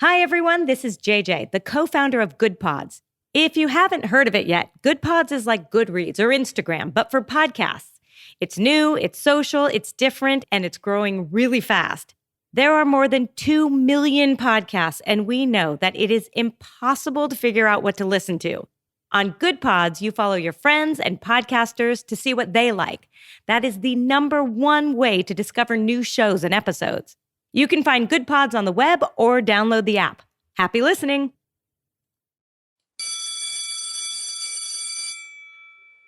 Hi, everyone. This is JJ, the co-founder of Good Pods. If you haven't heard of it yet, Good Pods is like Goodreads or Instagram, but for podcasts. It's new, it's social, it's different, and it's growing really fast. There are more than 2 million podcasts, and we know that it is impossible to figure out what to listen to. On Good Pods, you follow your friends and podcasters to see what they like. That is the number one way to discover new shows and episodes. You can find Good Pods on the web or download the app. Happy listening.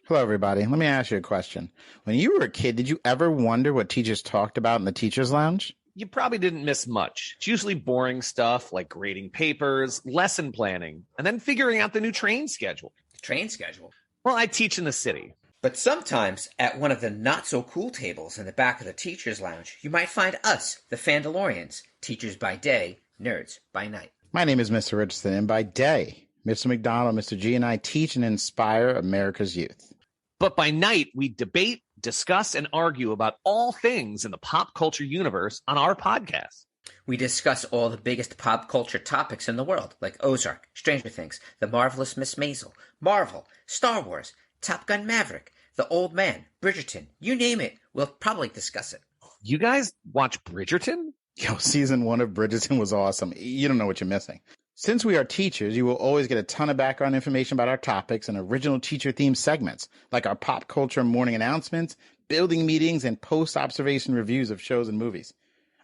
Hello, everybody. Let me ask you a question. When you were a kid, did you ever wonder what teachers talked about in the teacher's lounge? You probably didn't miss much. It's usually boring stuff like grading papers, lesson planning, and then figuring out the new train schedule. Train schedule? Well, I teach in the city. But sometimes, at one of the not-so-cool tables in the back of the teacher's lounge, you might find us, the Fandalorians, teachers by day, nerds by night. My name is Mr. Richardson, and by day, Mr. McDonald, Mr. G, and I teach and inspire America's youth. But by night, we debate, discuss, and argue about all things in the pop culture universe on our podcast. We discuss all the biggest pop culture topics in the world, like Ozark, Stranger Things, The Marvelous Miss Maisel, Marvel, Star Wars, Top Gun Maverick, The Old Man, Bridgerton, you name it, we'll probably discuss it. You guys watch Bridgerton? Yo, season 1 of Bridgerton was awesome. You don't know what you're missing. Since we are teachers, you will always get a ton of background information about our topics and original teacher-themed segments, like our pop culture morning announcements, building meetings, and post-observation reviews of shows and movies.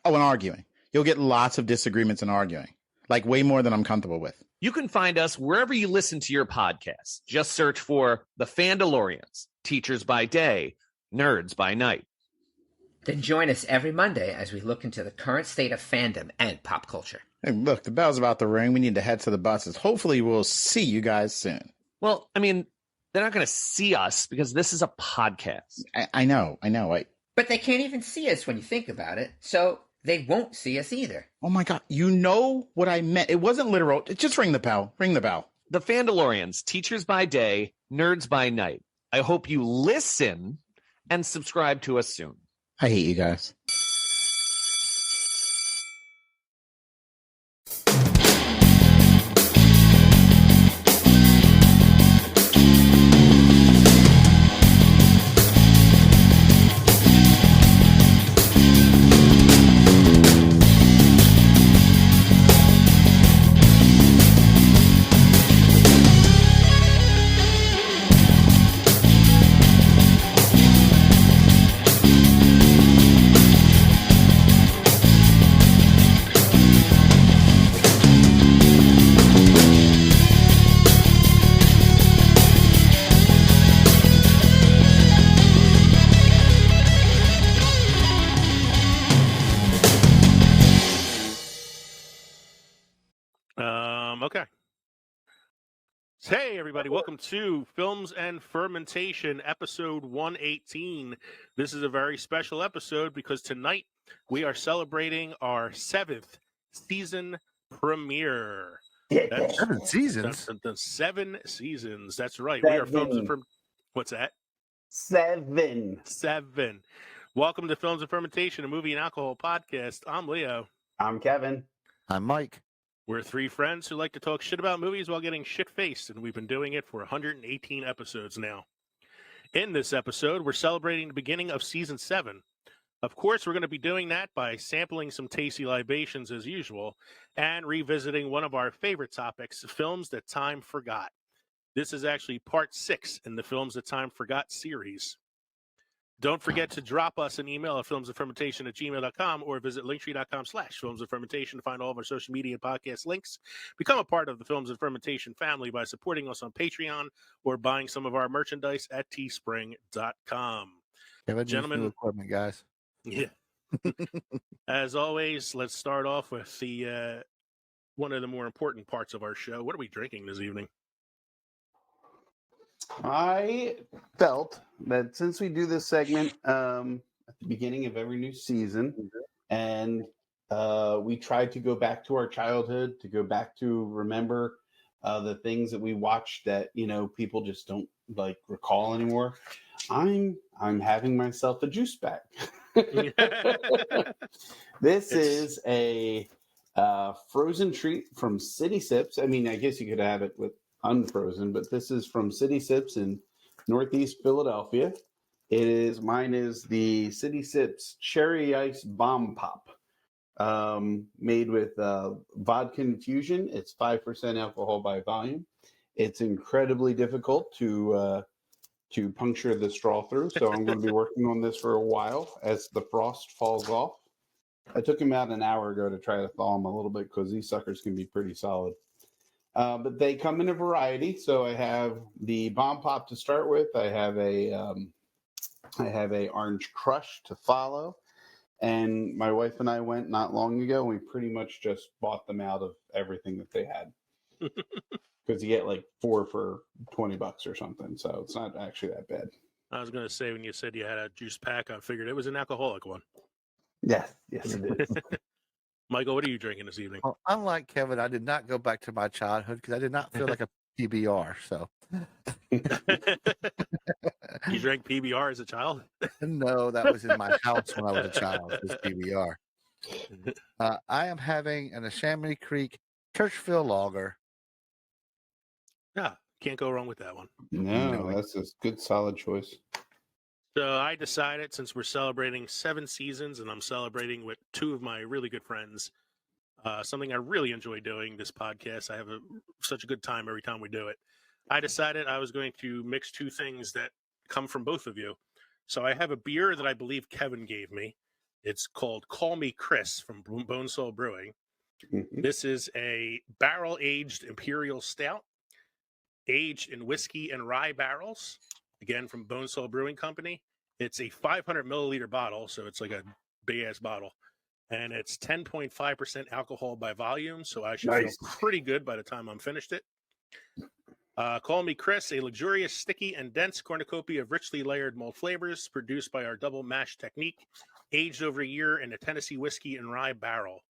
Oh, and arguing. You'll get lots of disagreements and arguing, like way more than I'm comfortable with. You can find us wherever you listen to your podcasts. Just search for The Fandalorians, Teachers by Day, Nerds by Night. Then join us every Monday as we look into the current state of fandom and pop culture. Hey, look, the bell's about to ring. We need to head to the buses. Hopefully we'll see you guys soon. Well, I mean, they're not going to see us because this is a podcast. I know. But they can't even see us when you think about it, so they won't see us either. Oh my God, you know what I meant. It wasn't literal. Just ring the bell. Ring the bell. The Fandalorians, Teachers by Day, Nerds by Night. I hope you listen and subscribe to us soon. I hate you guys. Okay. Hey, everybody. Welcome to Films and Fermentation, episode 118. This is a very special episode because tonight we are celebrating our 7th season premiere. That's 7 seasons? The 7 seasons. That's right. We are Films and Fermentation. What's that? 7. Welcome to Films and Fermentation, a movie and alcohol podcast. I'm Leo. I'm Kevin. I'm Mike. We're 3 friends who like to talk shit about movies while getting shit-faced, and we've been doing it for 118 episodes now. In this episode, we're celebrating the beginning of Season 7. Of course, we're going to be doing that by sampling some tasty libations as usual, and revisiting one of our favorite topics, films that time forgot. This is actually part 6 in the Films That Time Forgot series. Don't forget to drop us an email at filmsandfermentation@gmail.com or visit linktree.com/filmsandfermentation to find all of our social media and podcast links. Become a part of the Films and Fermentation family by supporting us on Patreon or buying some of our merchandise at teespring.com. Gentlemen, equipment, guys. Yeah. As always, let's start off with the one of the more important parts of our show. What are we drinking this evening? I felt that since we do this segment at the beginning of every new season, and we tried to go back to our childhood, to go back to remember the things that we watched that, you know, people just don't like recall anymore, I'm having myself a juice back. This is a Frozen treat from City Sips. I mean, I guess you could have it with unfrozen, but this is from City Sips in Northeast Philadelphia. Mine is the City Sips Cherry Ice Bomb Pop, made with vodka infusion. It's 5% alcohol by volume. It's incredibly difficult to puncture the straw through, so I'm going to be working on this for a while as the frost falls off. I took him out an hour ago to try to thaw them a little bit because these suckers can be pretty solid. But they come in a variety. So I have the bomb pop to start with. I have a orange crush to follow. And my wife and I went not long ago, and we pretty much just bought them out of everything that they had. Because you get like 4 for $20 or something. So it's not actually that bad. I was going to say, when you said you had a juice pack, I figured it was an alcoholic one. Yes, it is. Michael, what are you drinking this evening? Well, unlike Kevin, I did not go back to my childhood because I did not feel like a PBR. So You drank PBR as a child? no, that was in my house when I was a child. It was PBR. I am having an Ashamity Creek Churchville Lager. Yeah, can't go wrong with that one. No, that's a good, solid choice. So I decided, since we're celebrating 7 seasons and I'm celebrating with 2 of my really good friends, something I really enjoy doing, this podcast. I have such a good time every time we do it. I decided I was going to mix 2 things that come from both of you. So I have a beer that I believe Kevin gave me. It's called Call Me Chris from Bone Soul Brewing. Mm-hmm. This is a barrel-aged imperial stout, aged in whiskey and rye barrels. Again, from Bone Soul Brewing Company. It's a 500 milliliter bottle, so it's like a big ass bottle. And it's 10.5% alcohol by volume, so I should feel pretty good by the time I'm finished it. Call Me Chris, a luxurious, sticky, and dense cornucopia of richly layered malt flavors produced by our double mash technique, aged over a year in a Tennessee whiskey and rye barrel.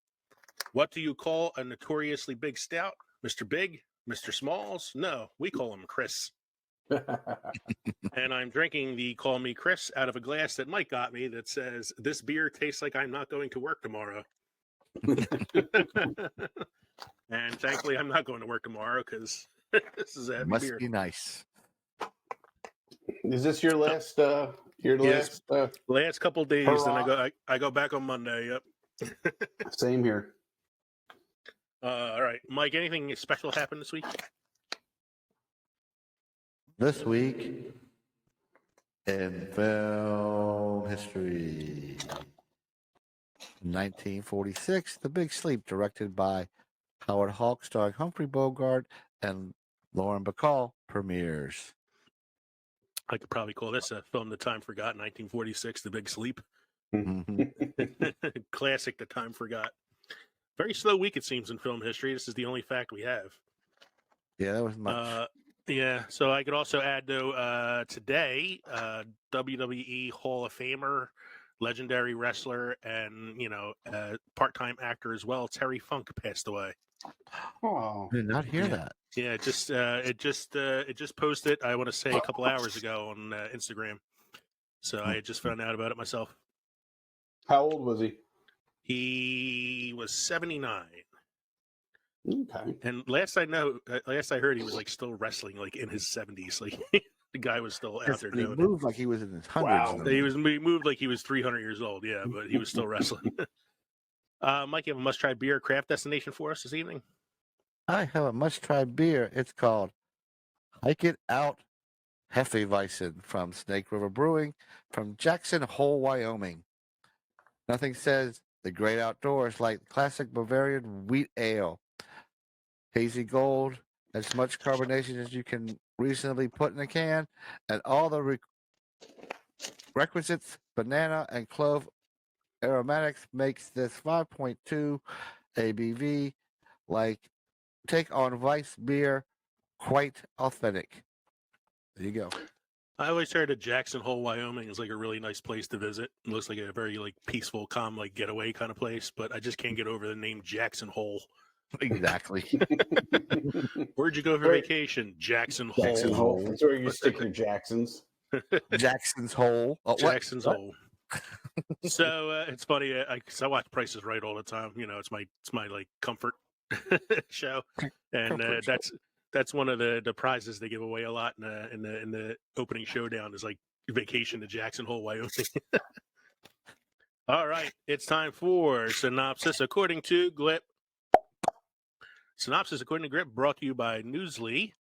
What do you call a notoriously big stout? Mr. Big? Mr. Smalls? No, we call him Chris. And I'm drinking the Call Me Chris out of a glass that Mike got me that says, "This beer tastes like I'm not going to work tomorrow." And thankfully, I'm not going to work tomorrow because this is a heavy Must beer. be nice. Is this your last? Yes, last couple days, hurrah. and I go back on Monday. Yep. Same here. All right, Mike. Anything special happened this week? This week in film history, 1946, The Big Sleep, directed by Howard Hawks, starring Humphrey Bogart and Lauren Bacall, premieres. I could probably call this a film The Time Forgot, 1946, The Big Sleep. Classic, The Time Forgot. Very slow week, it seems, in film history. This is the only fact we have. Yeah, that was much. Yeah, so I could also add, though, today, WWE Hall of Famer, legendary wrestler, and, part-time actor as well, Terry Funk, passed away. Oh, I did not hear that. Yeah, it just posted, I want to say, a couple hours ago on Instagram. So I just found out about it myself. How old was he? He was 79. Okay. And last I heard, he was like still wrestling, like in his 70s. Like the guy was still out there doing it. He moved like he was in his hundreds. Wow. He moved like he was 300 years old. Yeah, but he was still wrestling. Mike, you have a must-try beer or craft destination for us this evening? I have a must-try beer. It's called Hike It Out Hefeweizen from Snake River Brewing from Jackson Hole, Wyoming. Nothing says the great outdoors like classic Bavarian wheat ale. Hazy gold, as much carbonation as you can reasonably put in a can, and all the requisites, banana and clove aromatics makes this 5.2 ABV like take on Weiss beer, quite authentic. There you go. I always heard that Jackson Hole, Wyoming is like a really nice place to visit. It looks like a very like peaceful, calm, like getaway kind of place, but I just can't get over the name Jackson Hole. Exactly. Where'd you go for vacation? Jackson Hole. Jackson Hole. That's where you stick your Jacksons. Jackson's Hole. Jackson's Hole. So it's funny because I watch Price is Right all the time. You know, it's my like comfort show, and Comfort show. that's one of the prizes they give away a lot in the opening showdown is like vacation to Jackson Hole, Wyoming. All right, it's time for Synopsis According to Glip. Synopsis According to Grip brought to you by Newsly.me.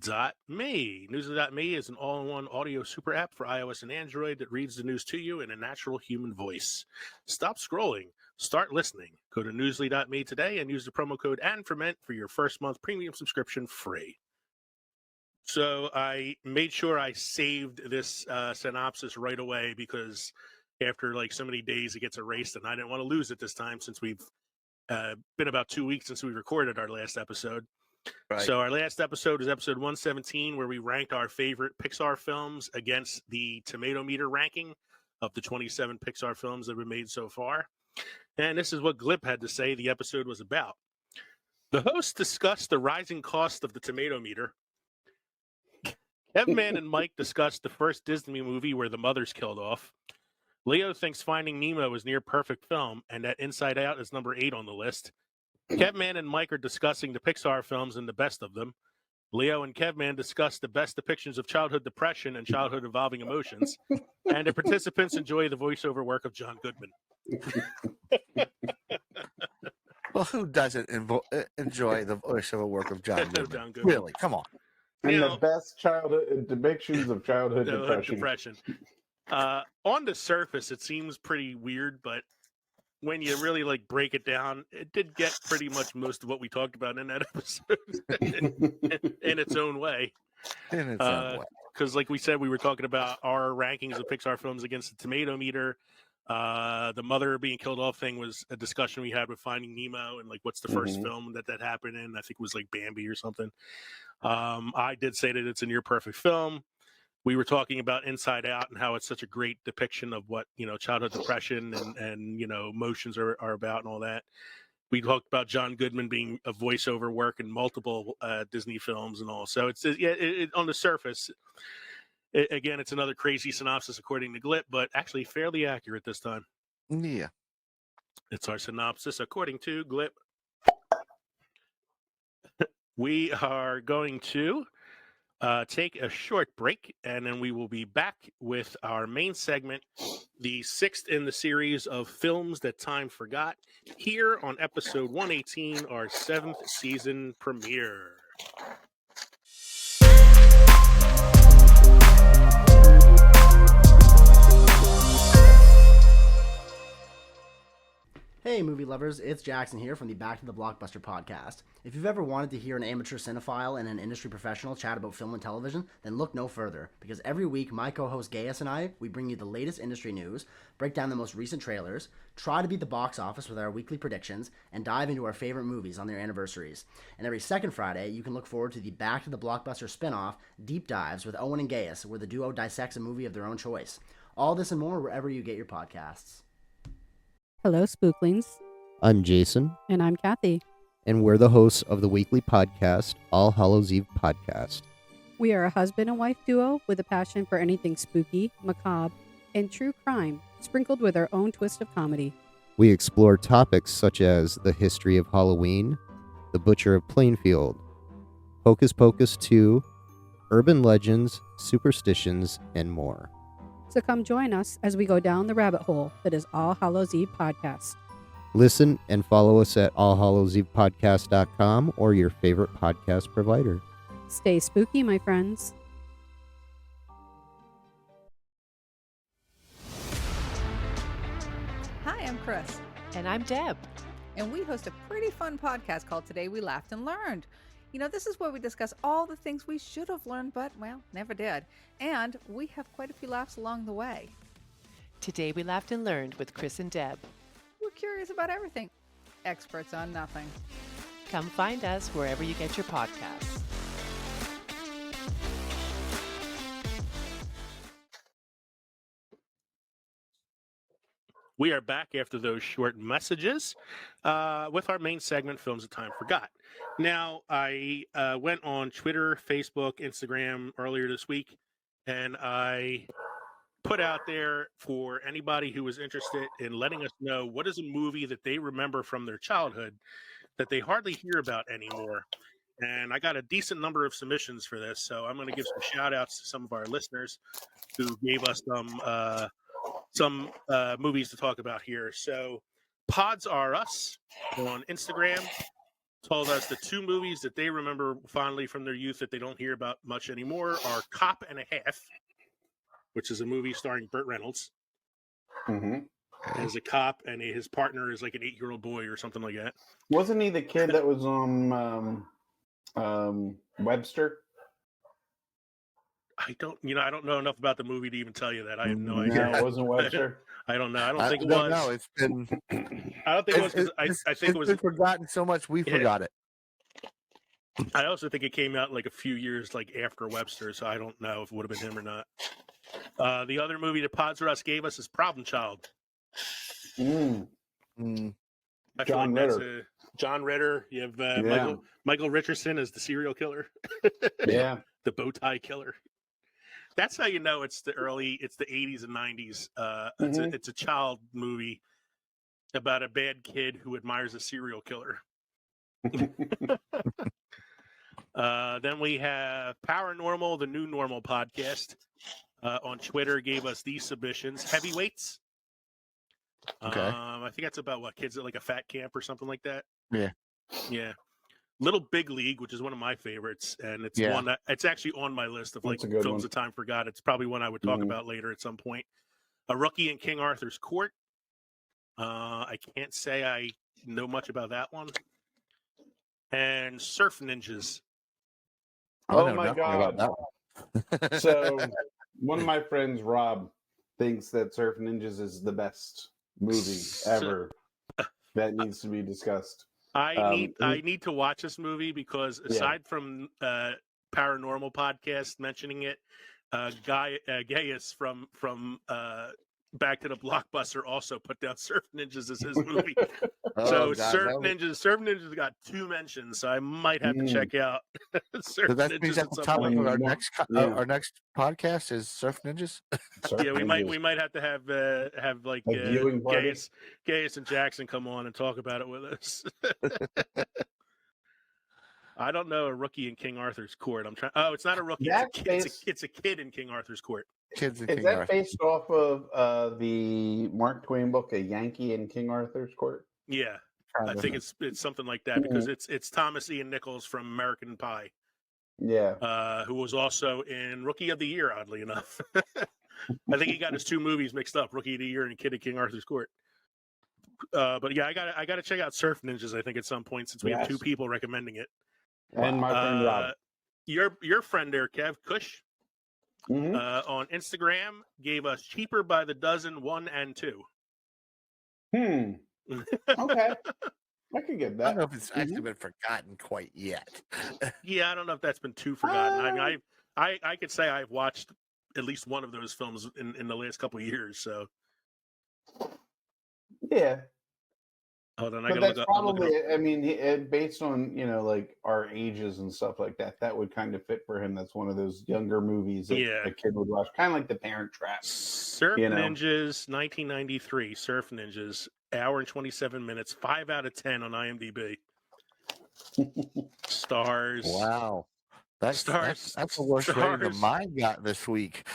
Newsly.me is an all-in-one audio super app for iOS and Android that reads the news to you in a natural human voice. Stop scrolling. Start listening. Go to Newsly.me today and use the promo code ANDFERMENT for your first month premium subscription free. So I made sure I saved this synopsis right away because after like so many days it gets erased, and I didn't want to lose it this time since we've been about 2 weeks since we recorded our last episode. Right. So our last episode is episode 117, where we ranked our favorite Pixar films against the tomato meter ranking of the 27 Pixar films that have been made so far. And this is what Glip had to say the episode was about. The hosts discussed the rising cost of the tomato meter. Kevman and Mike discussed the first Disney movie where the mother's killed off. Leo thinks Finding Nemo is near perfect film and that Inside Out is number 8 on the list. Kevman and Mike are discussing the Pixar films and the best of them. Leo and Kevman discuss the best depictions of childhood depression and childhood evolving emotions. And the participants enjoy the voiceover work of John Goodman. Well, who doesn't enjoy the voiceover work of John Goodman? John Goodman. Really? Come on. And Now- the best childhood depictions of childhood depression. On the surface, it seems pretty weird, but when you really like break it down, it did get pretty much most of what we talked about in that episode in its own way. In its own way. Because, like we said, we were talking about our rankings of Pixar films against the tomato meter. The mother being killed off thing was a discussion we had with Finding Nemo and like what's the first film that happened in. I think it was like Bambi or something. I did say that it's a near perfect film. We were talking about Inside Out and how it's such a great depiction of what, you know, childhood depression and you know, emotions are about and all that. We talked about John Goodman being a voiceover work in multiple Disney films and all. So it's on the surface, again, it's another crazy synopsis according to Glip, but actually fairly accurate this time. Yeah. It's our synopsis according to Glip. We are going to take a short break, and then we will be back with our main segment, the 6th in the series of films that time forgot, here on episode 118, our 7th season premiere. Hey movie lovers, it's Jackson here from the Back to the Blockbuster podcast. If you've ever wanted to hear an amateur cinephile and an industry professional chat about film and television, then look no further, because every week my co-host Gaius and I, we bring you the latest industry news, break down the most recent trailers, try to beat the box office with our weekly predictions, and dive into our favorite movies on their anniversaries. And every second Friday, you can look forward to the Back to the Blockbuster spin-off, Deep Dives with Owen and Gaius, where the duo dissects a movie of their own choice. All this and more wherever you get your podcasts. Hello, Spooklings. I'm Jason, And I'm Kathy. and we're the hosts of the weekly podcast, All Hallows Eve Podcast. We are a husband and wife duo with a passion for anything spooky, macabre, and true crime, sprinkled with our own twist of comedy. We explore topics such as the history of Halloween, the Butcher of Plainfield, Hocus Pocus 2, urban legends, superstitions, and more. So come join us as we go down the rabbit hole that is All Hallows Eve Podcast. Listen and follow us at allhallowsevepodcast.com or your favorite podcast provider. Stay spooky, my friends. Hi, I'm Chris. And I'm Deb. And we host a pretty fun podcast called Today We Laughed and Learned. You know, this is where we discuss all the things we should have learned, but, well, never did. And we have quite a few laughs along the way. Today we laughed and learned with Chris and Deb. We're curious about everything, experts on nothing. Come find us wherever you get your podcasts. We are back after those short messages with our main segment, Films That Time Forgot. Now, I went on Twitter, Facebook, Instagram earlier this week, and I put out there for anybody who is interested in letting us know what is a movie that they remember from their childhood that they hardly hear about anymore. And I got a decent number of submissions for this, so I'm going to give some shout outs to some of our listeners who gave us some movies to talk about here. So Pods Are Us on Instagram told us the 2 movies that they remember fondly from their youth that they don't hear about much anymore are Cop and a Half, which is a movie starring Burt Reynolds as a cop, and his partner is like an 8-year-old boy or something like that. Wasn't he the kid that was on Webster? I don't know enough about the movie to even tell you that. I have no idea. No, it wasn't Webster. I don't know. I don't think it was. No, it's been. I don't think it was. 'Cause I think it was been forgotten so much we forgot it. I also think it came out like a few years like after Webster, so I don't know if it would have been him or not. The other movie that Pods R Us gave us is Problem Child. Mm. I feel John like Ritter. John Ritter. You have Michael Richardson as the serial killer. Yeah. The bow tie killer. That's how you know it's the 80s and 90s. It's a child movie about a bad kid who admires a serial killer. Then we have Paranormal, the New Normal podcast on Twitter gave us these submissions. Heavyweights. Okay. I think that's about what, kids at like a fat camp or something like that. Yeah. Little Big League, which is one of my favorites, and it's one that it's actually on my list of like films that time forgot. It's probably one I would talk about later at some point. A Rookie in King Arthur's Court. I can't say I know much about that one. And Surf Ninjas. Oh my God! So one of my friends, Rob, thinks that Surf Ninjas is the best movie ever that needs to be discussed. I need to watch this movie because aside from Paranormal podcast mentioning it, Gaius from Back to the Blockbuster also put down Surf Ninjas as his movie. Surf Ninjas got 2 mentions, so I might have to check out Surf So that Ninjas means at that's the some topic point. of our next podcast is Surf Ninjas. We might have to have like Gaius and Jackson come on and talk about it with us. I don't know a Rookie in King Arthur's Court. I'm trying. Oh, it's not a rookie. It's a kid in King Arthur's Court. Is that based off of the Mark Twain book, A Yankee in King Arthur's Court? Yeah, I think it's something like that because it's Thomas Ian Nichols from American Pie. Yeah, who was also in Rookie of the Year, oddly enough. I think he got his 2 movies mixed up: Rookie of the Year and Kid in King Arthur's Court. But yeah, I got to check out Surf Ninjas. I think at some point since we have 2 people recommending it. And my friend Rob, your friend there, Kev Cush. On Instagram gave us Cheaper by the Dozen 1 and 2. Okay, I could get that. I don't know if it's actually been forgotten quite yet. Yeah, I don't know if that's been too forgotten. I mean, I could say I've watched at least one of those films in the last couple of years. So yeah. Hold on, but that's probably. I mean, based on like our ages and stuff like that, that would kind of fit for him. That's one of those younger movies that a kid would watch, kind of like The Parent Trap. Surf Ninjas, 1993. Surf Ninjas, hour and 27 minutes, 5 out of 10 on IMDb. Stars. Wow, that's the worst rating of mine got this week.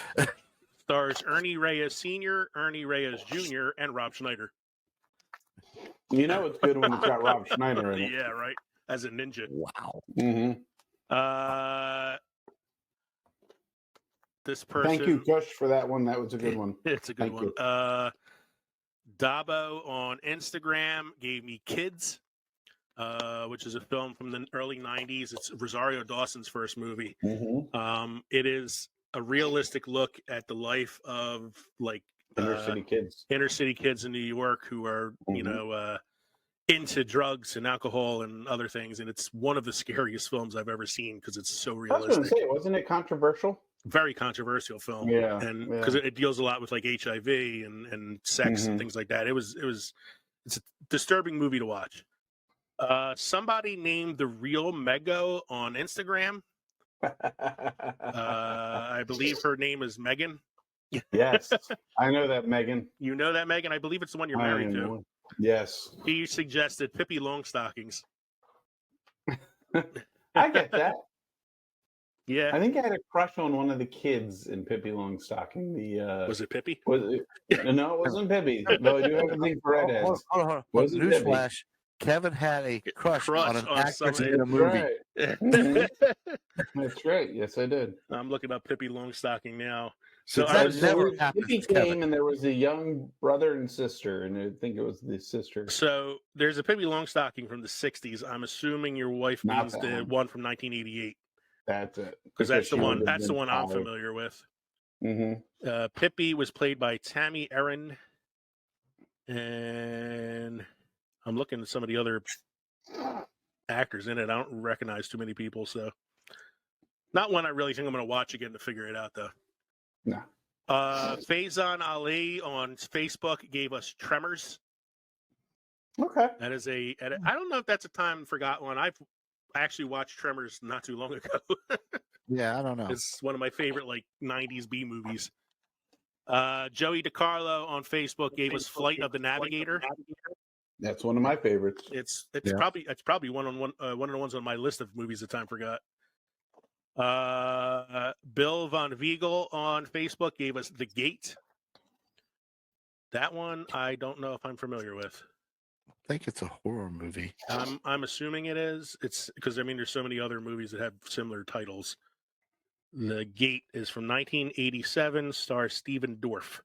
Stars Ernie Reyes Sr., Ernie Reyes Jr., and Rob Schneider. It's good when it's got Rob Schneider in it. Yeah, right. As a ninja. Wow. This person. Thank you, Kush, for that one. That was a good one. It's a good one. Dabo on Instagram gave me Kids, which is a film from the early 90s. It's Rosario Dawson's first movie. It is a realistic look at the life of like inner city kids in New York who are into drugs and alcohol and other things, and it's one of the scariest films I've ever seen because it's so realistic. I was going to say, wasn't it controversial? Very controversial film, and because it deals a lot with like HIV and sex and things like that. It's a disturbing movie to watch. Somebody named The Real Mego on Instagram. I believe her name is Megan. Yes, I know that, Megan. You know that, Megan? I believe it's the one you're I married to. know. Yes. He suggested Pippi Longstockings. I get that. Yeah. I think I had a crush on one of the kids in Pippi Longstocking. Was it Pippi? No, it wasn't Pippi. Though I do have a thing for redheads. Hold on. Was it Pippi? Newsflash. Kevin had a crush on an actress somebody. in a movie. Right. Mhm. That's right. Yes, I did. I'm looking up Pippi Longstocking now. So That never happens, Pippi Kevin. came, and there was a young brother and sister, and I think it was the sister. So there's a Pippi Longstocking from the 60s. I'm assuming your wife Not means that the one. one from 1988. That's it. Because that's the she one. would have That's the been one I'm 5. familiar with. Mm-hmm. Pippi was played by Tammy Erin, and I'm looking at some of the other actors in it. I don't recognize too many people, so not one I really think I'm going to watch again to figure it out, though. No. Faizan Ali on Facebook gave us Tremors. Okay. That is I don't know if that's a time forgot one. I've actually watched Tremors not too long ago. Yeah, I don't know. It's one of my favorite 90s B movies. Joey DiCarlo on Facebook gave us Flight of the Navigator. That's one of my favorites. It's Yeah. probably one of the ones on my list of movies that time forgot. Bill Von Viegel on Facebook gave us The Gate. That one I don't know if I'm familiar with. I think it's a horror movie. I'm assuming it is. It's because there's so many other movies that have similar titles. The Gate is from 1987, stars Stephen Dorff.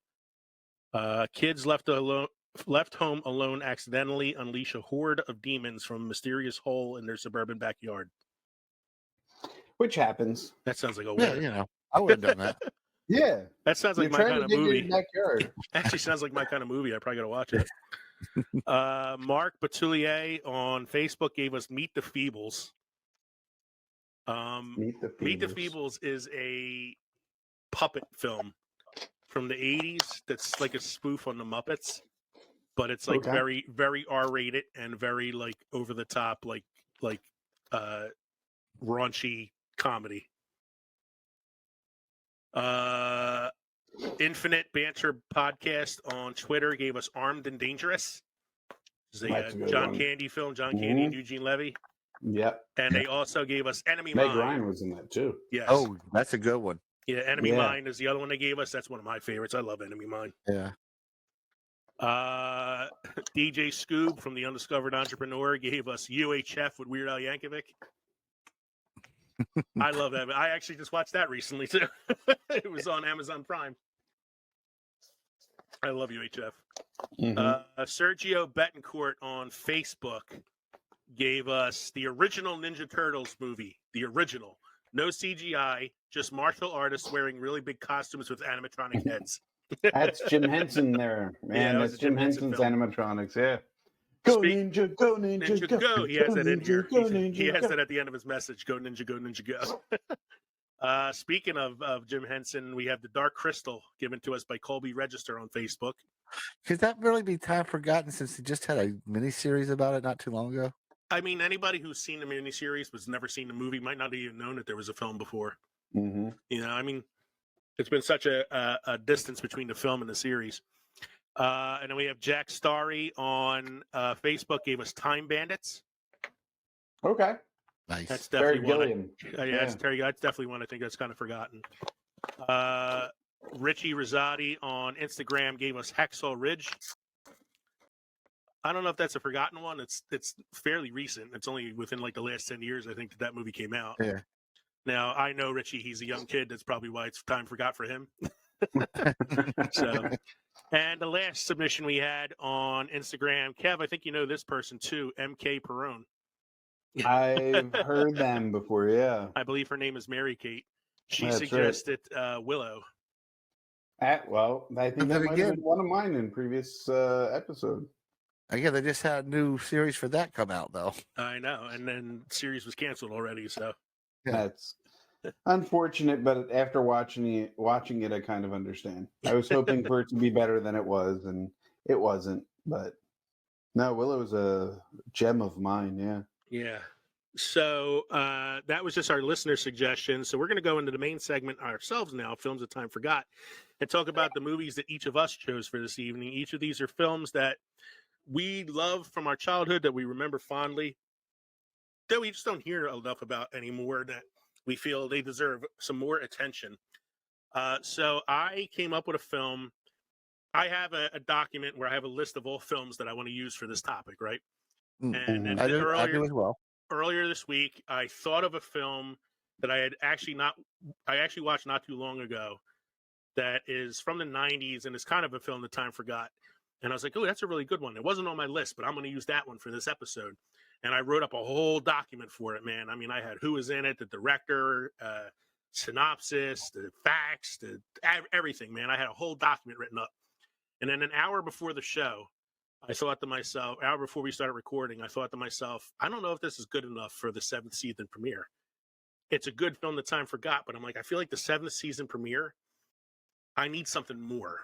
Kids left home alone accidentally unleash a horde of demons from a mysterious hole in their suburban backyard. Which happens. That sounds like a Yeah, winner. I would have done that. Yeah. That sounds like You're my trying kind to of dig movie. in your backyard. Actually sounds like my kind of movie. I probably got to watch it. Mark Batoulier on Facebook gave us Meet the Feebles. Meet the Feebles is a puppet film from the 80s that's like a spoof on the Muppets, but it's like very, very R-rated and very over the top, raunchy comedy. Infinite Banter Podcast on Twitter gave us Armed and Dangerous. It's a John Candy film, John Candy and Eugene Levy. Yep. And they also gave us Enemy Meg Mine. Ryan was in that too. Yes. Oh, that's a good one. Yeah, Enemy Mine is the other one they gave us. That's one of my favorites. I love Enemy Mine. Yeah. DJ Scoob from The Undiscovered Entrepreneur gave us UHF with Weird Al Yankovic. I love that. I actually just watched that recently too. It was on Amazon Prime. I love UHF. Sergio Betancourt on Facebook gave us the original Ninja Turtles movie. The original. No CGI, just martial artists wearing really big costumes with animatronic heads. That's Jim Henson there, man. Yeah, that's Jim Henson's animatronics. Yeah. Go Ninja, go Ninja, go. He has that in here. He has go. that at the end of his message. Go Ninja, go. Speaking of Jim Henson, we have the Dark Crystal given to us by Colby Register on Facebook. Could that really be time forgotten since he just had a miniseries about it not too long ago? I mean, anybody who's seen the miniseries but never seen the movie might not even known that there was a film before. Mm-hmm. It's been such a distance between the film and the series. And then we have Jack Starry on Facebook gave us Time Bandits. Okay. Nice. That's definitely Terry one. Gilliam. That's Terry. That's definitely one I think that's kind of forgotten. Richie Rosati on Instagram gave us Hacksaw Ridge. I don't know if that's a forgotten one. It's fairly recent. It's only within the last 10 years, I think, that movie came out. Yeah. Now, I know Richie, he's a young kid. That's probably why it's time forgot for him. So, and the last submission we had on Instagram, Kev, I think you know this person too, MK Perone. I've heard them before, yeah. I believe her name is Mary Kate. She That's suggested Willow. I think that might have been one of mine in previous episode. Again, they just had a new series for that come out, though. I know, and then the series was canceled already, so. That's unfortunate, but after watching it, I kind of understand. I was hoping for it to be better than it was, and it wasn't. But no, Willow's a gem of mine. Yeah. Yeah. So that was just our listener suggestion. So we're going to go into the main segment ourselves now, Films That Time Forgot, and talk about the movies that each of us chose for this evening. Each of these are films that we love from our childhood, that we remember fondly, that we just don't hear enough about anymore, that we feel they deserve some more attention. So I came up with a film. I have a document where I have a list of all films that I want to use for this topic, right? And I do as well. Earlier this week, I thought of a film that I actually watched not too long ago, that is from the 90s, and it's kind of a film that time forgot. And I was like, oh, that's a really good one. It wasn't on my list, but I'm going to use that one for this episode. And I wrote up a whole document for it, man. I mean, I had who was in it, the director, synopsis, the facts, everything, man. I had a whole document written up. And then an hour before the show, I thought to myself, hour before we started recording, I thought to myself, I don't know if this is good enough for the 7th season premiere. It's a good film that time forgot, but I'm like, I feel like the 7th season premiere, I need something more.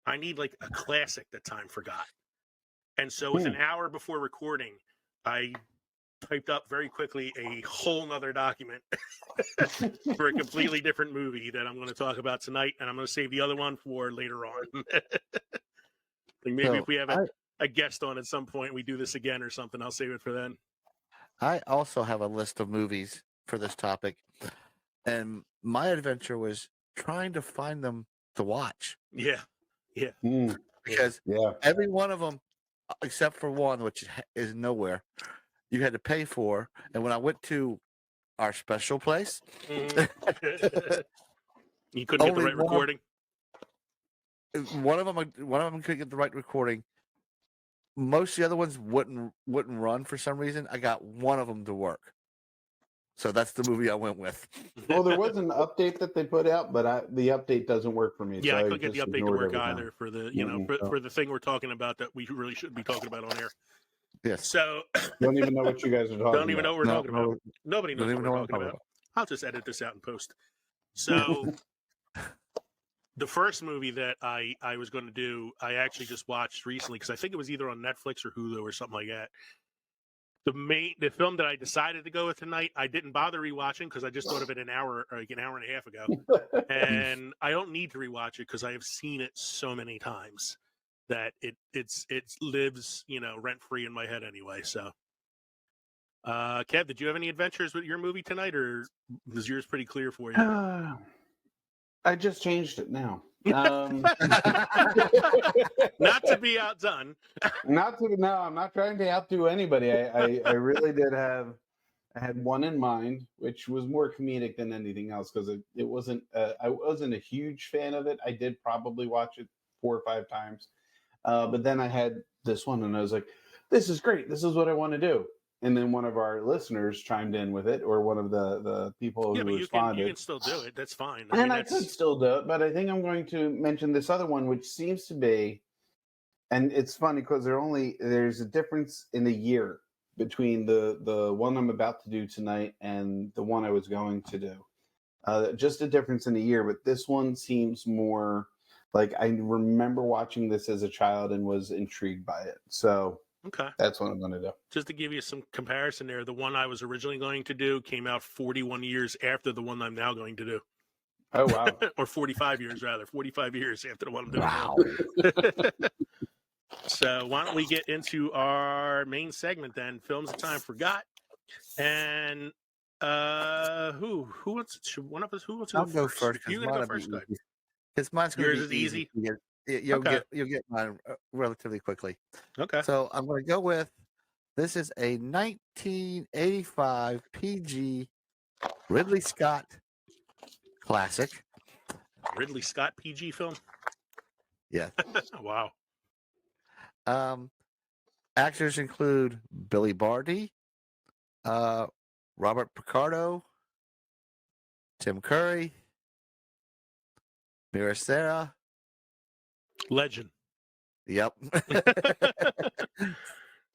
I need like a classic that time forgot. And so with an hour before recording, I typed up very quickly a whole nother document for a completely different movie that I'm going to talk about tonight. And I'm going to save the other one for later on. Like maybe if we have a guest on at some point, we do this again or something, I'll save it for then. I also have a list of movies for this topic. And my adventure was trying to find them to watch. Yeah. Yeah. Because every one of them, except for one, which is nowhere, you had to pay for. And when I went to our special place, you couldn't get the right recording. One of them couldn't get the right recording. Most of the other ones wouldn't run for some reason. I got one of them to work. So that's the movie I went with. Well, there was an update that they put out, but the update doesn't work for me. Yeah, so I couldn't get the update to work everything. either for the for the thing we're talking about that we really shouldn't be talking about on air. Yes. So don't even know what you guys are talking about. Don't even know what we're talking about. Nobody knows what we're talking about. I'll just edit this out and post. So the first movie that I was going to do, I actually just watched recently because I think it was either on Netflix or Hulu or something like that. The film that I decided to go with tonight, I didn't bother rewatching because I just thought of it an hour and a half ago, and I don't need to rewatch it because I have seen it so many times that it lives rent free in my head anyway. So, Kev, did you have any adventures with your movie tonight, or was yours pretty clear for you? I just changed it now. Not to be outdone. No, I'm not trying to outdo anybody. I really did I had one in mind, which was more comedic than anything else because it wasn't. I wasn't a huge fan of it. I did probably watch it 4 or 5 times, but then I had this one, and I was like, "This is great. This is what I want to do." And then one of our listeners chimed in with it, or one of the people who responded. You can still do it. That's fine. I could still do it, but I think I'm going to mention this other one, which seems to be, and it's funny because there's a difference in a year between the one I'm about to do tonight and the one I was going to do. Just a difference in a year, but this one seems more like I remember watching this as a child and was intrigued by it. So. Okay. That's what I'm going to do. Just to give you some comparison there, the one I was originally going to do came out 41 years after the one I'm now going to do. Oh, wow. Or 45 years, rather. 45 years after the one I'm doing. Wow. So why don't we get into our main segment then, Films That Time Forgot. And who wants to, one of us, who wants to I'll go first. You're going to go first, Doug. Because mine's going to be easy. You'll get mine relatively quickly. Okay. So I'm going to go with, this is a 1985 PG Ridley Scott classic. Ridley Scott PG film? Yeah. Wow. Actors include Billy Barty, Robert Picardo, Tim Curry, Mira Sarah. Legend. Yep. As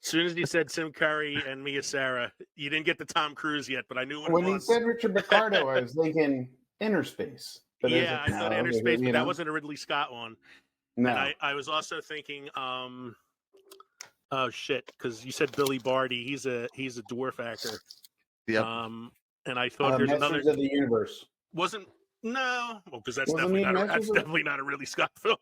soon as you said Tim Curry and Mia Sarah, you didn't get the Tom Cruise yet, but I knew what when it was. He said Richard Picardo, I was thinking Inner Space. But yeah, I thought Inner Space, but that wasn't a Ridley Scott one. No. And I was also thinking, oh shit, because you said Billy Barty. He's a dwarf actor. Yep. And I thought there's another. Masters of the Universe. Wasn't no, well, because that's Wasn't definitely he not. Masters That's of- definitely not a Ridley Scott film.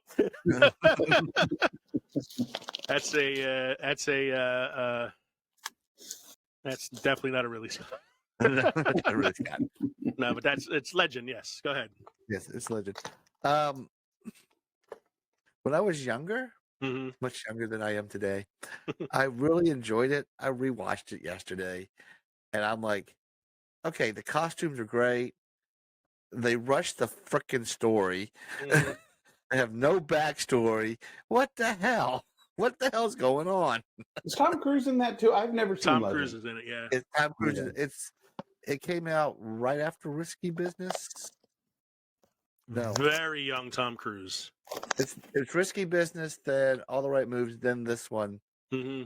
That's definitely not a Ridley Scott. Ridley Scott. No, but it's Legend. Yes, go ahead. Yes, it's Legend. When I was younger, Mm-hmm. much younger than I am today, I really enjoyed it. I rewatched it yesterday, and I'm like, okay, the costumes are great. They rushed the frickin' story. Mm-hmm. They have no backstory. What the hell? What the hell's going on? Is Tom Cruise in that too? I've never seen Tom Legend. Cruise is in it. Yeah, It's Tom Cruise. Yeah. It came out right after Risky Business. No, very young Tom Cruise. it's Risky Business, then All the Right Moves, then this one, Mm-hmm.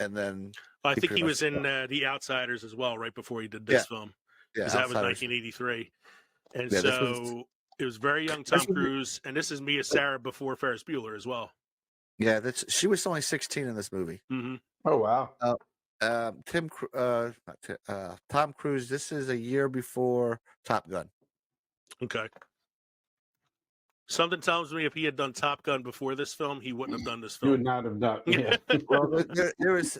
and then I he think he pretty was much- in The Outsiders as well, right before he did this film, yeah, because that was Outsiders. 1983, and Yeah, this so was- it was very young Tom Actually- Cruise, and this is Mia Sarah before Ferris Bueller as well. Yeah, she was only 16 in this movie. Mm-hmm. Oh wow. Tom Cruise. This is a year before Top Gun. Okay. Something tells me if he had done Top Gun before this film, he wouldn't have done this You would film. not have done. Yeah. Well,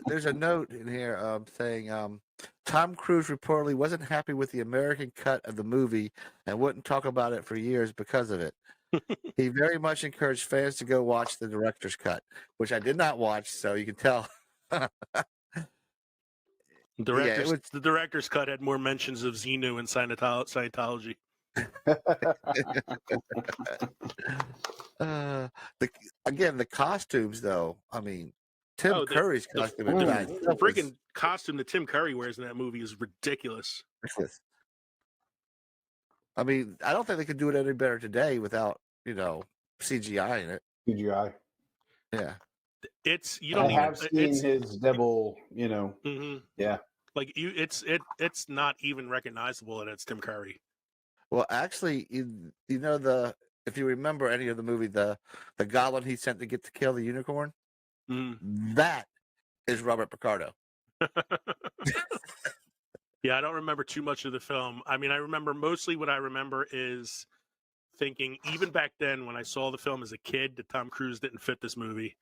there's a note in here saying Tom Cruise reportedly wasn't happy with the American cut of the movie and wouldn't talk about it for years because of it. He very much encouraged fans to go watch the director's cut, which I did not watch, so you can tell. The director's cut had more mentions of Xenu and Scientology. The costumes, though. I mean, Tim Curry's costume. The freaking costume that Tim Curry wears in that movie is ridiculous. I mean, I don't think they could do it any better today without, CGI in it. CGI. Yeah. It's you I don't have even. seen his devil. Mm-hmm. Yeah. Like it's not even recognizable that it's Tim Curry. Well, actually, if you remember any of the movie, the goblin he sent to get to kill the unicorn, that is Robert Picardo. Yeah, I don't remember too much of the film. I mean, I remember mostly what I remember is thinking, even back then when I saw the film as a kid, that Tom Cruise didn't fit this movie.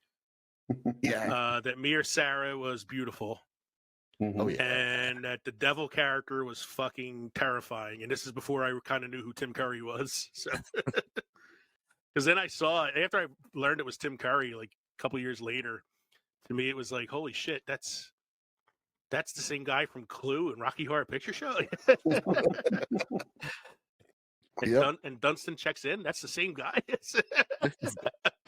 Yeah. That Mia Sarah was beautiful. Mm-hmm. Oh, yeah. And that the devil character was fucking terrifying. And this is before I kind of knew who Tim Curry was. So, because then I saw it after I learned it was Tim Curry, like a couple years later. To me, it was like, holy shit, that's the same guy from Clue and Rocky Horror Picture Show. And Dunstan checks in. That's the same guy.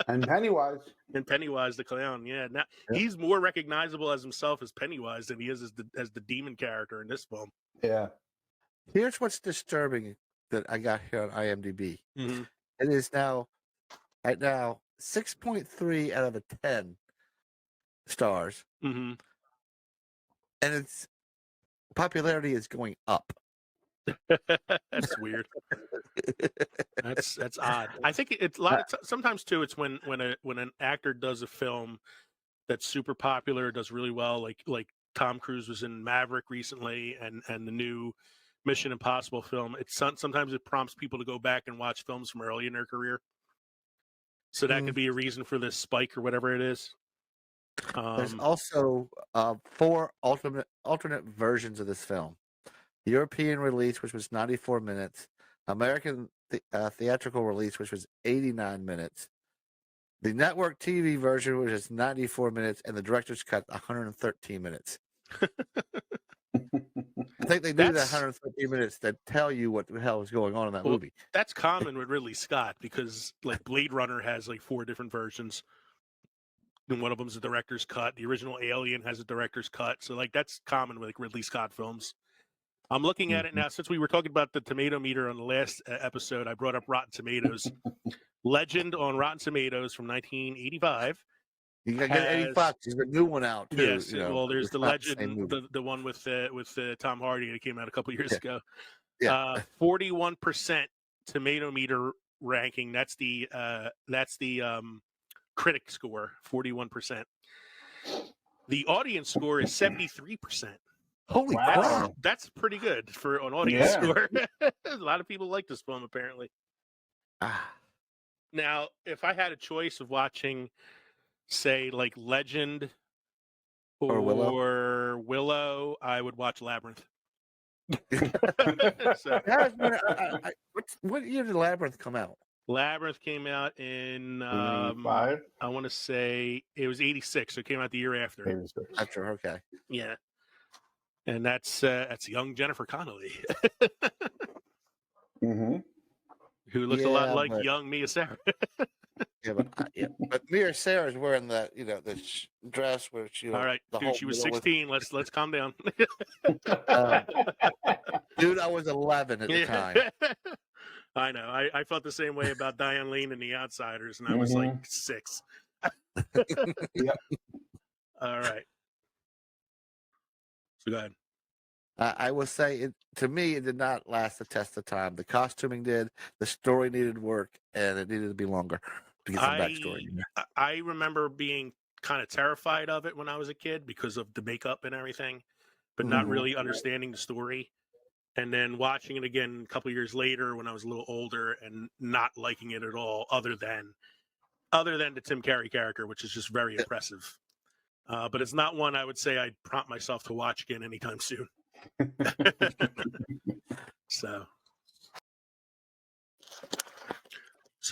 And Pennywise. And Pennywise the clown. Yeah, now he's more recognizable as himself as Pennywise than he is as the demon character in this film. Yeah. Here's what's disturbing that I got here on IMDb. Mm-hmm. It is now 6.3 out of a 10 stars, Mm-hmm. and its popularity is going up. That's weird. That's odd. I think it's a lot of sometimes too. It's when an actor does a film that's super popular, does really well. Like Tom Cruise was in Maverick recently, and the new Mission Impossible film. Sometimes it prompts people to go back and watch films from early in their career. So that could be a reason for this spike or whatever it is. There's also 4 alternate versions of this film. European release, which was 94 minutes. American theatrical release, which was 89 minutes. The network TV version, which is 94 minutes, and the director's cut, 113 minutes. I think they do that 113 minutes that tell you what the hell is going on in that movie. That's common with Ridley Scott because, like, Blade Runner has like 4 different versions. And one of them's a director's cut. The original Alien has a director's cut. So, like, that's common with like Ridley Scott films. I'm looking at it now. Since we were talking about the tomato meter on the last episode, I brought up Rotten Tomatoes. Legend on Rotten Tomatoes from 1985. You got to get 85. There's a new one out too. Yes, well, there's the Legend, the one with Tom Hardy that came out a couple years ago. Yeah, 41% tomato meter ranking. That's the critic score. 41%. The audience score is 73%. Holy Wow. crap! That's pretty good for an audience Yeah. score. A lot of people like this film, apparently. Ah, Now, if I had a choice of watching, say, like Legend Or Willow? or Willow, I would watch Labyrinth. So, what year did Labyrinth come out? Labyrinth came out in, 85? I want to say it was 86, so it came out the year after. 86. After, okay. Yeah. And that's young Jennifer Connelly, Mm-hmm. who looks a lot Yeah, like but- young Mia Sarah. But Mia Sarah's wearing that, dress which, All right, the dude, whole she was middle 16. Let's calm down. Dude, I was 11 at the time. I know. I felt the same way about Diane Lane in The Outsiders, and I was like 6. Yep. All right. So go ahead. I will say, to me, it did not last the test of time. The costuming did, the story needed work, and it needed to be longer to get some backstory. I remember being kind of terrified of it when I was a kid because of the makeup and everything, but not really understanding the story. And then watching it again a couple years later when I was a little older and not liking it at all, other than the Tim Curry character, which is just very impressive. But it's not one I would say I'd prompt myself to watch again anytime soon. So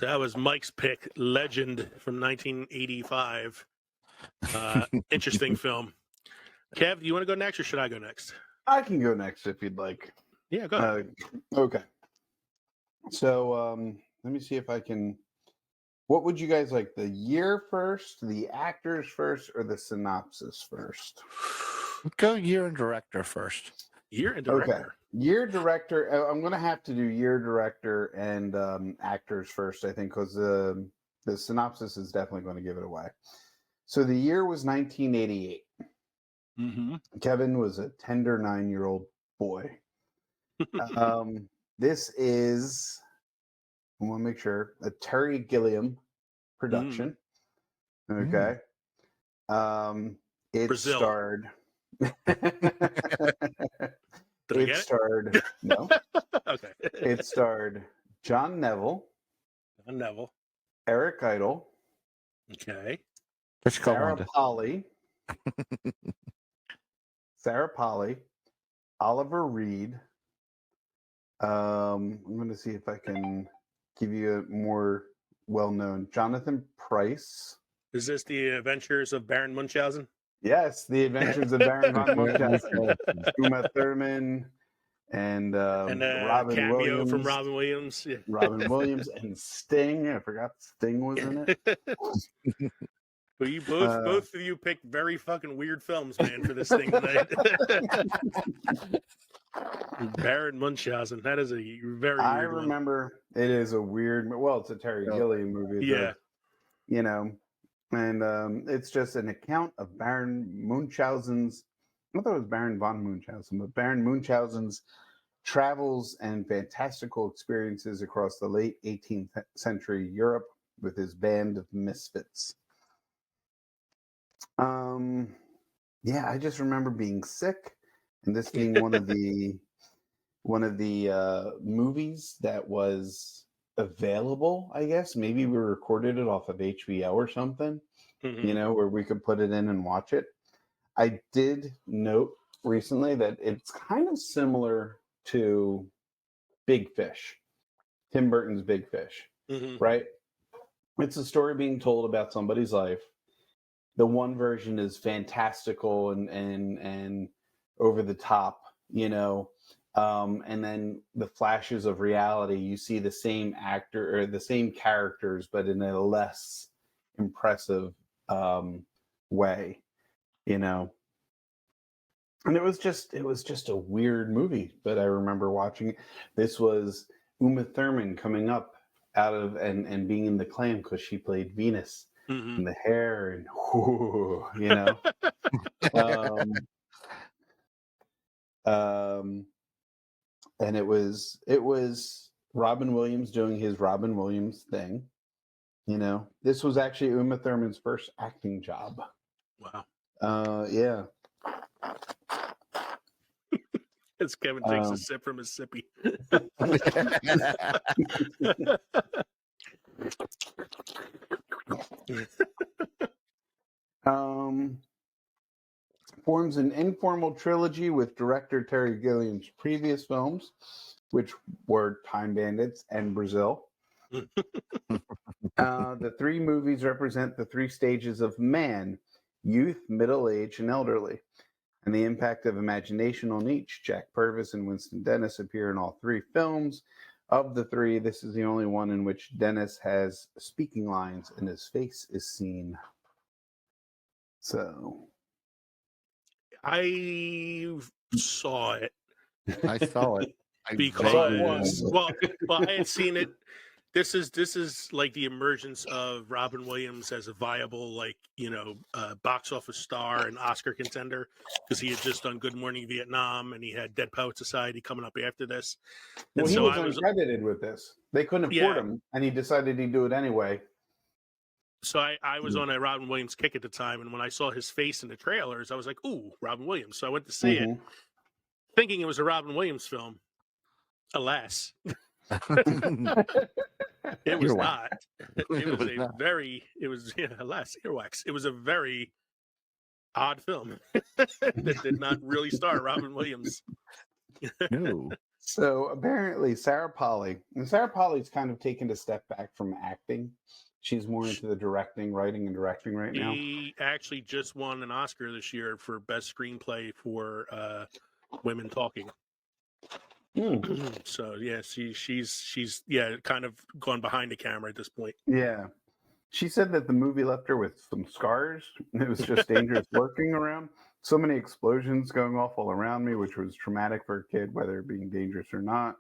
that was Mike's pick, Legend from 1985. Interesting film. Kev, do you want to go next or should I go next? I can go next if you'd like. Yeah, go ahead. Okay. So let me see if I can. What would you guys like? The year first, the actors first, or the synopsis first? Go year and director first. Year and director. Okay. Year, director. I'm going to have to do year, director, and actors first, I think, because the synopsis is definitely going to give it away. So the year was 1988. Mm-hmm. Kevin was a tender 9-year-old boy. This is, I want to make sure, a Terry Gilliam production. Okay. It Brazil. starred. Did I get it? Starred. No. Okay. It starred John Neville, John Neville. Eric Idle, Okay. Let's go Sarah on. Polly, Oliver Reed. I'm going to see if I can give you a more well-known. Jonathan Pryce. Is this the Adventures of Baron Munchausen? Yes, The Adventures of Baron von Munchausen. Uma Thurman and Robin cameo Williams. from Robin Williams. Yeah. Robin Williams and Sting. I forgot Sting was in it. But you both of you picked very fucking weird films, man, for this thing tonight. Baron Munchausen. That is a very I weird remember it is a weird. Well, it's a Terry Gilliam movie. Yeah. And it's just an account of Baron Munchausen's. I thought it was Baron von Munchausen, but Baron Munchausen's travels and fantastical experiences across the late 18th century Europe with his band of misfits. Yeah, I just remember being sick, and this being one of the movies that was available. I guess maybe we recorded it off of HBO or something, where we could put it in and watch it. I did note recently that it's kind of similar to Big Fish, Tim Burton's Big Fish, right? It's a story being told about somebody's life. The one version is fantastical and over the top, and then the flashes of reality, you see the same actor or the same characters, but in a less impressive way, And it was just a weird movie, but I remember watching it. This was Uma Thurman coming up out of and being in the Clan because she played Venus. And the hair and and it was Robin Williams doing his Robin Williams thing. This was actually Uma Thurman's first acting job. Wow. Yeah. As Kevin takes a sip from his sippy. Forms an informal trilogy with director Terry Gilliam's previous films, which were Time Bandits and Brazil. The three movies represent the three stages of man: youth, middle age, and elderly, and the impact of imagination on each. Jack Purvis and Winston Dennis appear in all three films. Of the three, this is the only one in which Dennis has speaking lines and his face is seen. So, I saw it. I saw it. Because well, I had seen it. This is like the emergence of Robin Williams as a viable, box office star and Oscar contender, because he had just done Good Morning Vietnam and he had Dead Poet Society coming up after this. And well, he so was uncredited with this. They couldn't afford him, and he decided he'd do it anyway. So I was on a Robin Williams kick at the time, and when I saw his face in the trailers, I was like, "Ooh, Robin Williams!" So I went to see it, thinking it was a Robin Williams film. Alas, it was not. It was alas, earwax. It was a very odd film that did not really star Robin Williams. No. So apparently, Sarah Polley's kind of taken a step back from acting. She's more into the writing and directing right now. He actually just won an Oscar this year for Best Screenplay for Women Talking. So yeah, she's kind of gone behind the camera at this point. Yeah, she said that the movie left her with some scars. It was just dangerous working around. So many explosions going off all around me, which was traumatic for a kid, whether it being dangerous or not.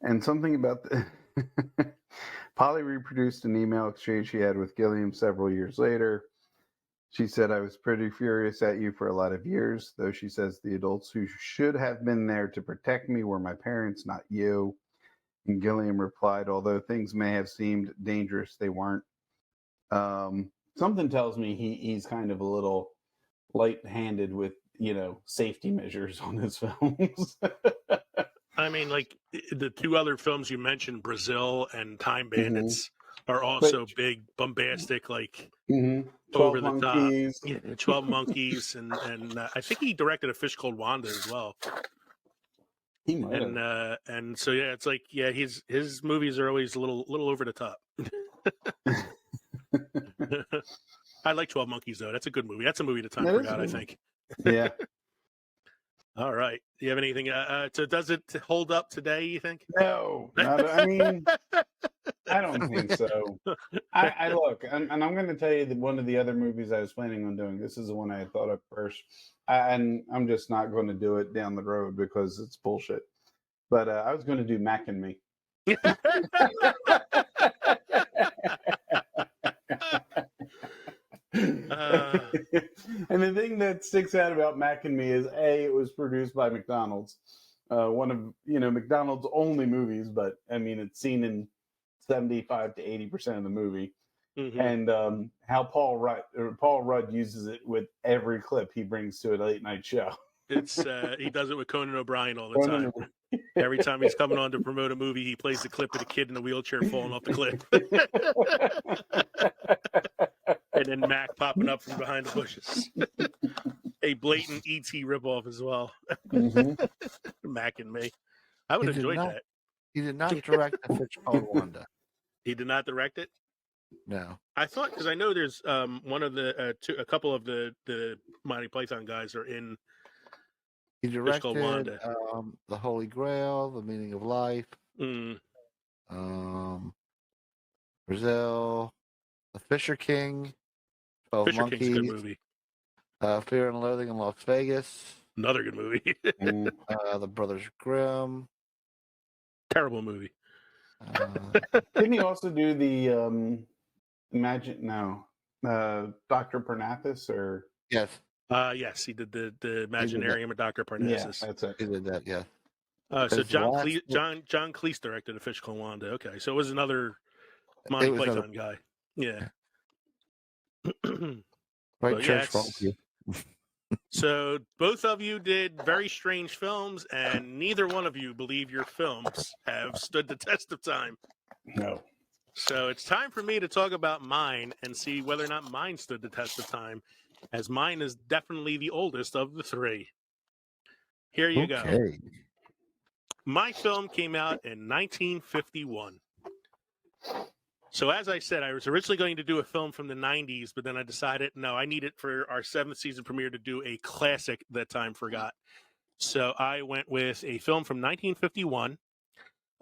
And something about Polly reproduced an email exchange she had with Gilliam several years later. She said, "I was pretty furious at you for a lot of years," though she says the adults who should have been there to protect me were my parents, not you. And Gilliam replied, "Although things may have seemed dangerous, they weren't." Something tells me he's kind of a little light-handed with, safety measures on his films. I mean, like the two other films you mentioned, Brazil and Time Bandits, are also big, bombastic, over the Monkeys. top. Yeah, 12 Monkeys, and I think he directed A Fish Called Wanda as well. He might have. And so it's like his movies are always a little over the top. I like 12 Monkeys though. That's a good movie. That's a movie the time forgot, I think. Yeah. All right. Do you have anything? So does it hold up today, you think? No. I mean, I don't think so. I look, and I'm going to tell you that one of the other movies I was planning on doing, this is the one I had thought of first, and I'm just not going to do it down the road because it's bullshit. But I was going to do Mac and Me. And the thing that sticks out about Mac and Me is it was produced by McDonald's, one of McDonald's only movies, but I mean it's seen in 75 to 80% of the movie, and how Paul Rudd uses it with every clip he brings to a late night show. It's he does it with Conan O'Brien all the time. Every time he's coming on to promote a movie, he plays the clip of the kid in a wheelchair falling off the cliff. And then Mac popping up from behind the bushes. A blatant E.T. ripoff as well. Mac and Me. I would enjoy that. He did not direct A Fish Called Wanda. He did not direct it? No. I thought, because I know there's one of the a couple of the Monty Python guys are in. He directed The Holy Grail, The Meaning of Life, Brazil, The Fisher King, 12 Fisher Monkeys, King's a good movie. Fear and Loathing in Las Vegas. Another good movie. The Brothers Grimm. Terrible movie. Didn't he also do the Dr. Parnassus or? Yes. Yes, he did the Imaginarium of Dr. Parnassus. Yeah, that's it. He did that, yeah. So John Cleese directed A Fish Called Wanda. Okay, so it was another Monty Python guy. Yeah. Right, church wrong with you. So both of you did very strange films, and neither one of you believe your films have stood the test of time. No. So it's time for me to talk about mine and see whether or not mine stood the test of time, as mine is definitely the oldest of the three. Here you go. Okay. My film came out in 1951. So as I said, I was originally going to do a film from the 90s, but then I decided, no, I need it for our 7th season premiere to do a classic that time forgot. So I went with a film from 1951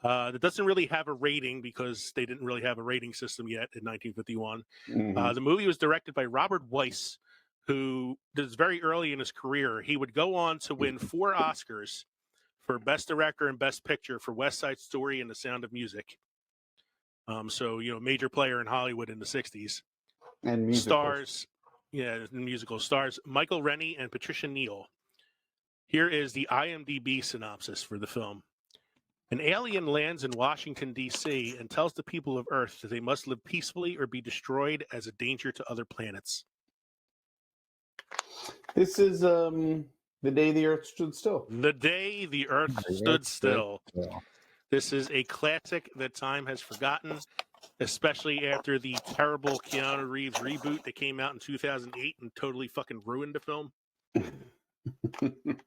that doesn't really have a rating because they didn't really have a rating system yet in 1951. Mhm. The movie was directed by Robert Weiss, who was very early in his career. He would go on to win 4 Oscars for Best Director and Best Picture for West Side Story and The Sound of Music. So, major player in Hollywood in the 60s. And musicals. Stars, musical stars Michael Rennie and Patricia Neal. Here is the IMDb synopsis for the film. An alien lands in Washington, D.C. and tells the people of Earth that they must live peacefully or be destroyed as a danger to other planets. This is the day the Earth stood still. The day the Earth stood still. This is a classic that time has forgotten, especially after the terrible Keanu Reeves reboot that came out in 2008 and totally fucking ruined the film.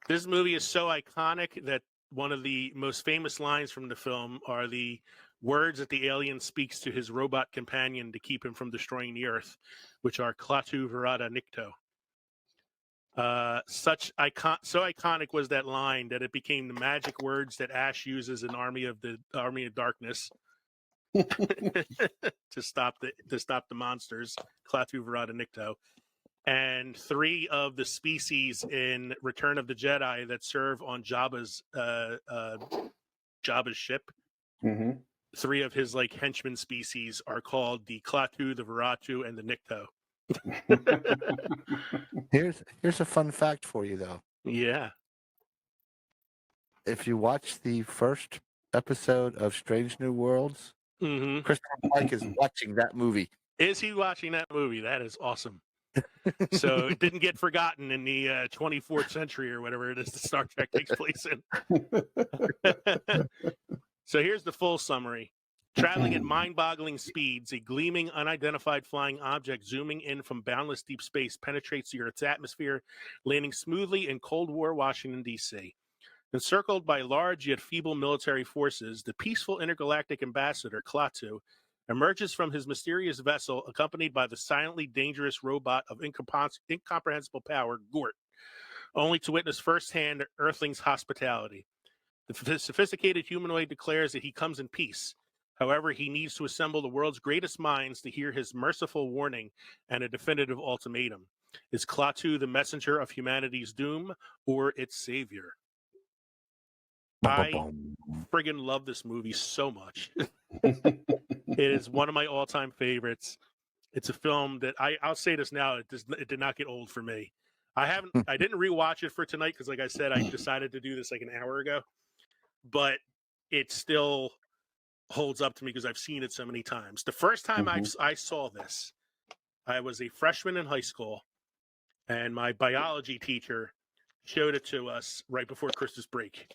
This movie is so iconic that one of the most famous lines from the film are the words that the alien speaks to his robot companion to keep him from destroying the Earth, which are Klaatu Verada Nikto. So iconic was that line that it became the magic words that Ash uses in Army of Darkness to stop the monsters, Klaatu Verada Nikto, and 3 of the species in Return of the Jedi that serve on Jabba's ship. Mm-hmm. 3 of his henchman species are called the Klaatu, the Veratu, and the Nikto. Here's a fun fact for you, though. Yeah. If you watch the first episode of Strange New Worlds, Christopher Pike is watching that movie. Is he watching that movie? That is awesome. So it didn't get forgotten in the 24th century or whatever it is that Star Trek takes place in. So here's the full summary. Traveling at mind-boggling speeds, a gleaming, unidentified flying object zooming in from boundless deep space penetrates the Earth's atmosphere, landing smoothly in Cold War Washington, D.C. Encircled by large yet feeble military forces, the peaceful intergalactic ambassador, Klaatu, emerges from his mysterious vessel accompanied by the silently dangerous robot of incomprehensible power, Gort, only to witness firsthand Earthlings' hospitality. The sophisticated humanoid declares that he comes in peace. However, he needs to assemble the world's greatest minds to hear his merciful warning and a definitive ultimatum. Is Klaatu the messenger of humanity's doom or its savior? I friggin' love this movie so much. It is one of my all-time favorites. It's a film that I'll say this now, it did not get old for me. I didn't rewatch it for tonight because, like I said, I decided to do this an hour ago. But it still holds up to me because I've seen it so many times. The first time I saw this, I was a freshman in high school, and my biology teacher showed it to us right before Christmas break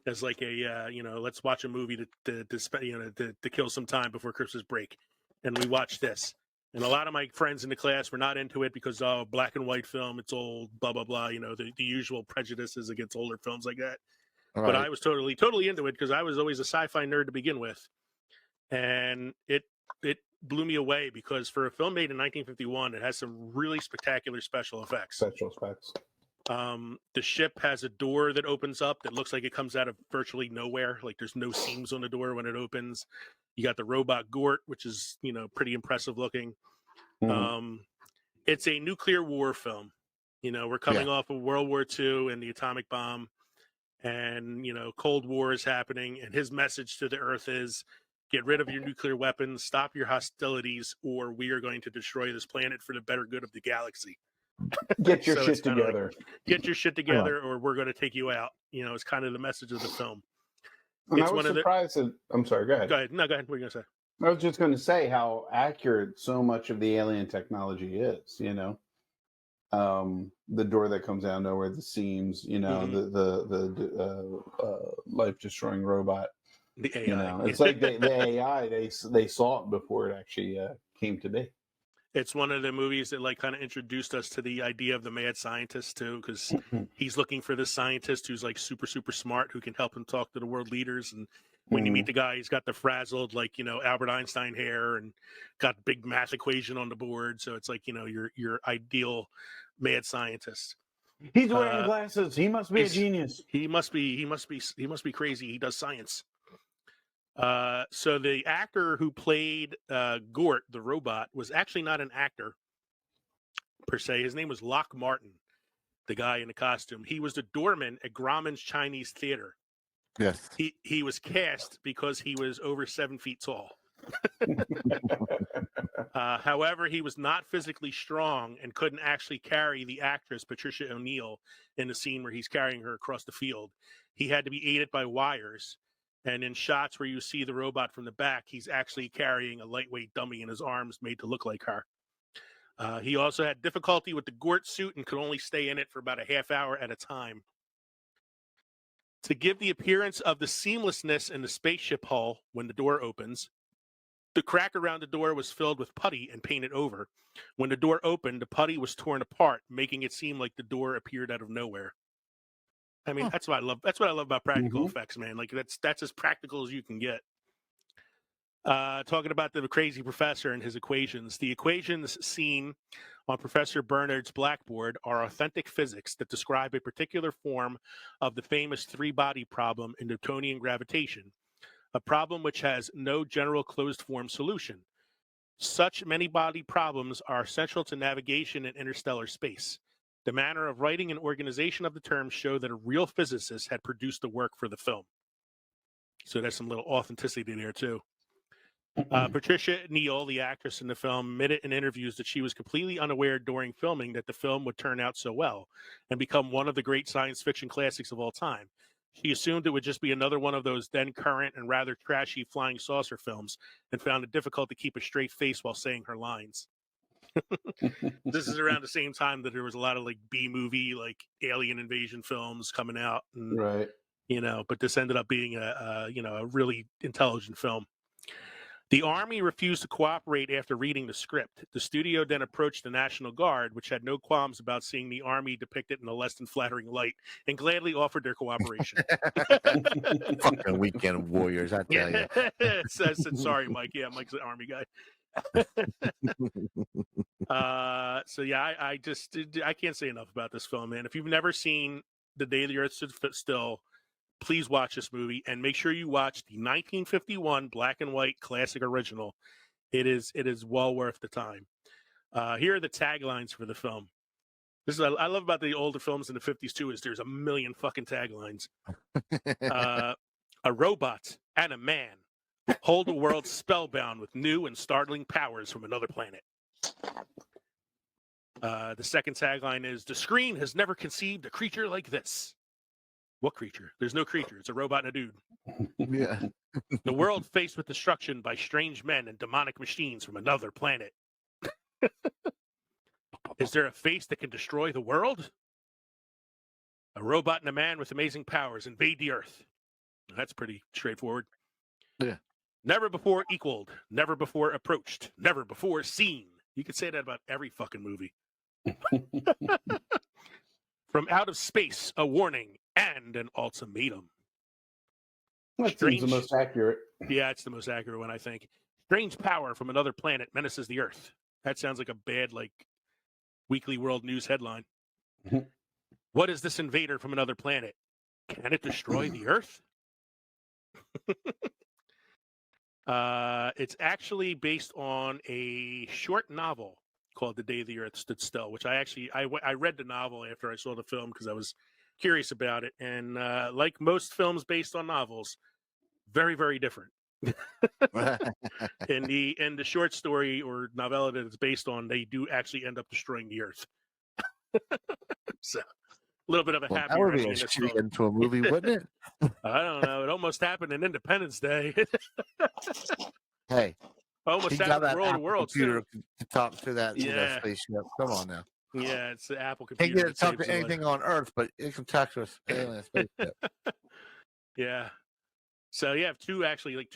as let's watch a movie to kill some time before Christmas break. And we watched this. And a lot of my friends in the class were not into it because, black and white film, it's old, blah, blah, blah, the usual prejudices against older films like that. Right. But I was totally into it because I was always a sci-fi nerd to begin with. And it blew me away because for a film made in 1951, it has some really spectacular special effects. The ship has a door that opens up that looks like it comes out of virtually nowhere. Like there's no seams on the door when it opens. You got the robot Gort, which is, pretty impressive looking. It's a nuclear war film. We're coming off of World War II and the atomic bomb. And, Cold War is happening. And his message to the Earth is get rid of your nuclear weapons, stop your hostilities, or we are going to destroy this planet for the better good of the galaxy. Get your shit together. Get your shit together or we're going to take you out. It's kind of the message of the film. And I was surprised that... I'm sorry, go ahead. Go ahead. No, go ahead. What are you going to say? I was just going to say how accurate so much of the alien technology is, the door that comes out of nowhere, the seams, the life destroying robot. The AI. It's like the AI. They saw it before it actually came to be. It's one of the movies that like kind of introduced us to the idea of the mad scientist too, because he's looking for this scientist who's like super, super smart, who can help him talk to the world leaders. And when you meet the guy, he's got the frazzled, like, Albert Einstein hair and got big math equation on the board. So it's like, your ideal mad scientist. He's wearing glasses. He must be a genius. He must be crazy. He does science. So the actor who played Gort, the robot, was actually not an actor per se. His name was Locke Martin, the guy in the costume. He was the doorman at Grauman's Chinese Theater. Yes. He was cast because he was over 7 feet tall. However, he was not physically strong and couldn't actually carry the actress Patricia O'Neill in the scene where he's carrying her across the field. He had to be aided by wires. And in shots where you see the robot from the back, he's actually carrying a lightweight dummy in his arms made to look like her. He also had difficulty with the Gort suit and could only stay in it for about a half hour at a time. To give the appearance of the seamlessness in the spaceship hull when the door opens, the crack around the door was filled with putty and painted over. When the door opened, the putty was torn apart, making it seem like the door appeared out of nowhere. I mean, that's what I love. That's what I love about practical effects, man. Like that's as practical as you can get. Talking about the crazy professor and his equations. The equations seen on Professor Bernard's blackboard are authentic physics that describe a particular form of the famous three-body problem in Newtonian gravitation, a problem which has no general closed-form solution. Such many-body problems are essential to navigation in interstellar space. The manner of writing and organization of the terms show that a real physicist had produced the work for the film. So there's some little authenticity there, too. Patricia Neal, the actress in the film, admitted in interviews that she was completely unaware during filming that the film would turn out so well and become one of the great science fiction classics of all time. She assumed it would just be another one of those then current and rather trashy flying saucer films and found it difficult to keep a straight face while saying her lines. This is around the same time that there was a lot of like B-movie, like alien invasion films coming out, and, right? But this ended up being a really intelligent film. The Army refused to cooperate after reading the script. The studio then approached the National Guard, which had no qualms about seeing the Army depicted in a less than flattering light, and gladly offered their cooperation. Fucking weekend warriors, I tell you. I said, sorry, Mike. Yeah, Mike's the Army guy. I can't say enough about this film, man. If you've never seen The Day the Earth Stood Still, please watch this movie and make sure you watch the 1951 black and white classic original. It is well worth the time. Here are the taglines for the film. This is I love about the older films in the 50s too, is there's a million fucking taglines. A robot and a man hold the world spellbound with new and startling powers from another planet. The second tagline is, the screen has never conceived a creature like this. What creature? There's no creature. It's a robot and a dude. Yeah. The world faced with destruction by strange men and demonic machines from another planet. Is there a face that can destroy the world? A robot and a man with amazing powers invade the Earth. That's pretty straightforward. Yeah. Never before equaled, never before approached, never before seen. You could say that about every fucking movie. From out of space, a warning and an ultimatum. That seems the most accurate. Yeah, it's the most accurate one, I think. Strange power from another planet menaces the Earth. That sounds like a bad, like, Weekly World News headline. What is this invader from another planet? Can it destroy the Earth? It's actually based on a short novel called The Day the Earth Stood Still, which I read the novel after I saw the film because I was curious about it. And like most films based on novels, very, very different. In the short story or novella that it's based on, they do actually end up destroying the Earth. So a little bit of a happy that would be ending a in this shitty film. end to a movie, wouldn't it? I don't know. It almost happened in Independence Day. Hey, almost he got happened that in World of Apple Worlds computer too. to talk to that, to that Yeah. spaceship. Come on now. Yeah, it's the Apple Can't computer. get it that to talk saves to the life. anything on Earth, but it can talk to us alien spaceship. Yeah. So you have two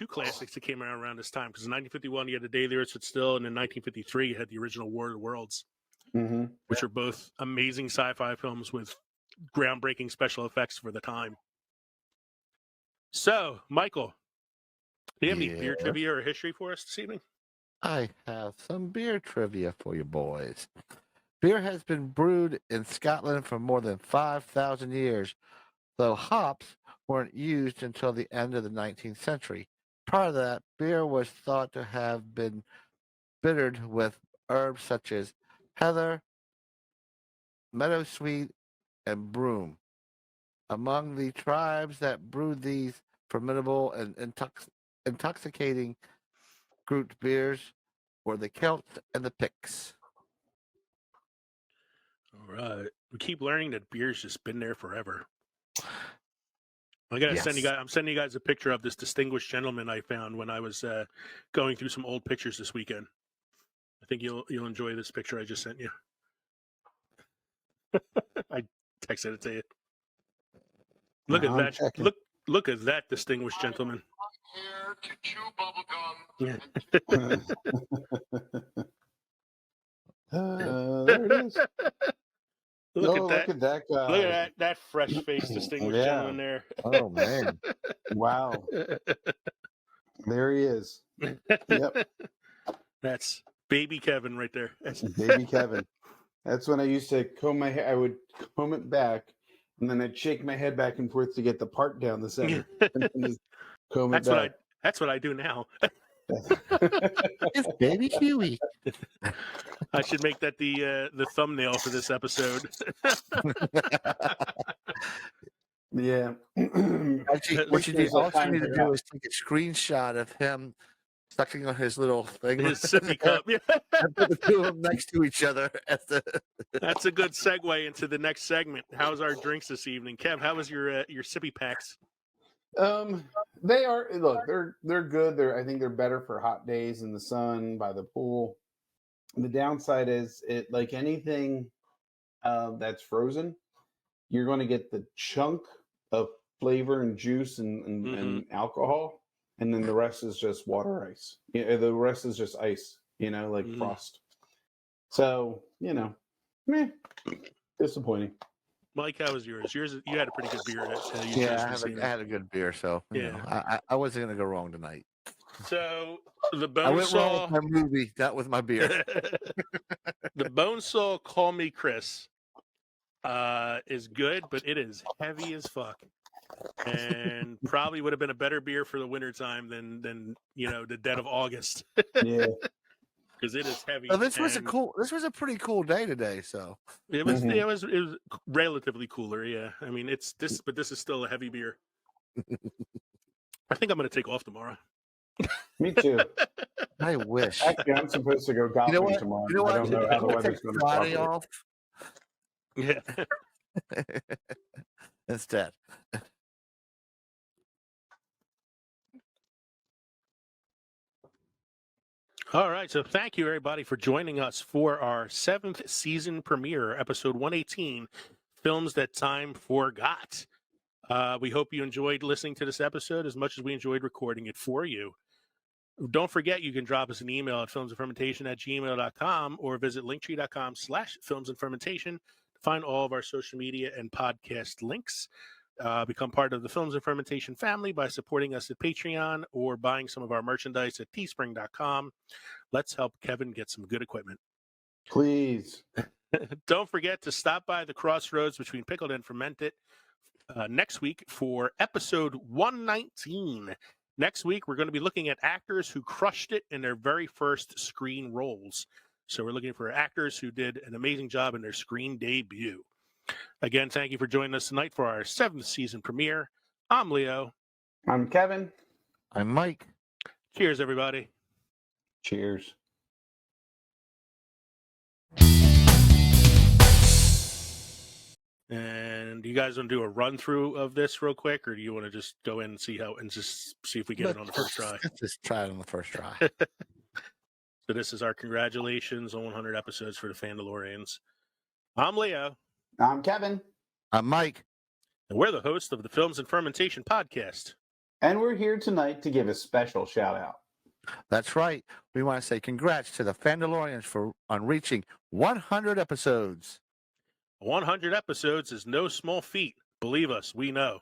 classics that came around this time, because in 1951 you had The Day the Earth Stood Still, and in 1953 you had the original War of the Worlds, which are both amazing sci-fi films with groundbreaking special effects for the time. So, Michael, do you have any beer trivia or history for us this evening? I have some beer trivia for you boys. Beer has been brewed in Scotland for more than 5,000 years, though hops weren't used until the end of the 19th century. Prior to that, beer was thought to have been bittered with herbs such as heather, meadowsweet, and broom. Among the tribes that brewed these formidable and intoxicating grouped beers were the Celts and the Picts. All right. We keep learning that beer's just been there forever. I gotta send you guys. I'm sending you guys a picture of this distinguished gentleman I found when I was going through some old pictures this weekend. I think you'll enjoy this picture I just sent you. I texted it to you. Look at that! Checking. Look at that distinguished gentleman. There it is. Look at that guy. Look at that fresh-faced distinguished gentleman there. Oh man! Wow. There he is. Yep. That's baby Kevin right there. Baby Kevin. That's when I used to comb my hair. I would comb it back, and then I'd shake my head back and forth to get the part down the center. And just comb it back. That's what I do now. It's Baby Huey. I should make that the thumbnail for this episode. Yeah. Actually, what you also need to do is take a screenshot of him sucking on his little thing. His sippy cup. Yeah. And put the two of them next to each other. That's a good segue into the next segment. How's our drinks this evening? Kev, how was your sippy packs? They are, look, they're good. I think they're better for hot days in the sun by the pool. The downside is it, like anything that's frozen, you're going to get the chunk of flavor and juice and alcohol, and then the rest is just water ice. Yeah, the rest is just ice, like frost. So, disappointing. Mike, how was yours? You had a pretty good beer. I had a good beer, so I wasn't going to go wrong tonight. So the I went wrong with my movie, not with my beer. The Bonesaw Call Me Chris is good, but it is heavy as fuck, and probably would have been a better beer for the wintertime than the dead of August. Yeah. Because it is heavy. Oh, this was a pretty cool day today. So it was relatively cooler. Yeah, I mean but this is still a heavy beer. I think I'm going to take off tomorrow. Me too. I wish. Actually, I'm supposed to go golfing tomorrow. You know what? I don't know how the weather's going to Friday off. Yeah. Instead. All right, so thank you everybody for joining us for our 7th season premiere, episode 118, Films That Time Forgot. We hope you enjoyed listening to this episode as much as we enjoyed recording it for you. Don't forget, you can drop us an email at filmsandfermentation@gmail.com or visit linktree.com/filmsandfermentation to find all of our social media and podcast links. Become part of the Films and Fermentation family by supporting us at Patreon or buying some of our merchandise at teespring.com. Let's help Kevin get some good equipment. Please. Don't forget to stop by the crossroads between Pickled and Fermented next week for episode 119. Next week, we're going to be looking at actors who crushed it in their very first screen roles. So we're looking for actors who did an amazing job in their screen debut. Again, thank you for joining us tonight for our 7th season premiere. I'm Leo. I'm Kevin. I'm Mike. Cheers, everybody. Cheers. And you guys want to do a run through of this real quick, or do you want to just go in and see if we get it on the first try? Let's just try it on the first try. So this is our congratulations on 100 episodes for the Fandalorians. I'm Leo. I'm Kevin. I'm Mike. And we're the hosts of the Films and Fermentation podcast. And we're here tonight to give a special shout out. That's right. We want to say congrats to the Fandalorians on reaching 100 episodes. 100 episodes is no small feat. Believe us, we know.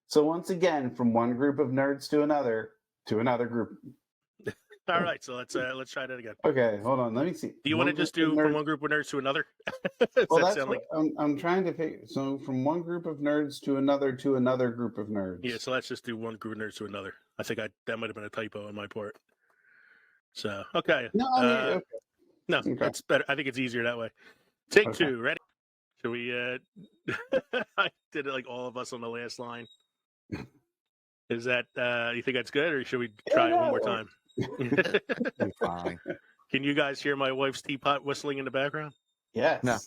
So once again, from one group of nerds to another group. All right, so let's try that again. Okay, hold on. Let me see. Do you want to just do from one group of nerds to another? Well, that's what I'm trying to figure. So from one group of nerds to another group of nerds. Yeah, so let's just do one group of nerds to another. I think that might have been a typo on my part. So, okay. No, I mean, okay. No, Okay. that's better. I think it's easier that way. Take two. Ready? Should we? I did it like all of us on the last line. Is that you think that's good, or should we try it one more time? Fine. Can you guys hear my wife's teapot whistling in the background? Yes. No.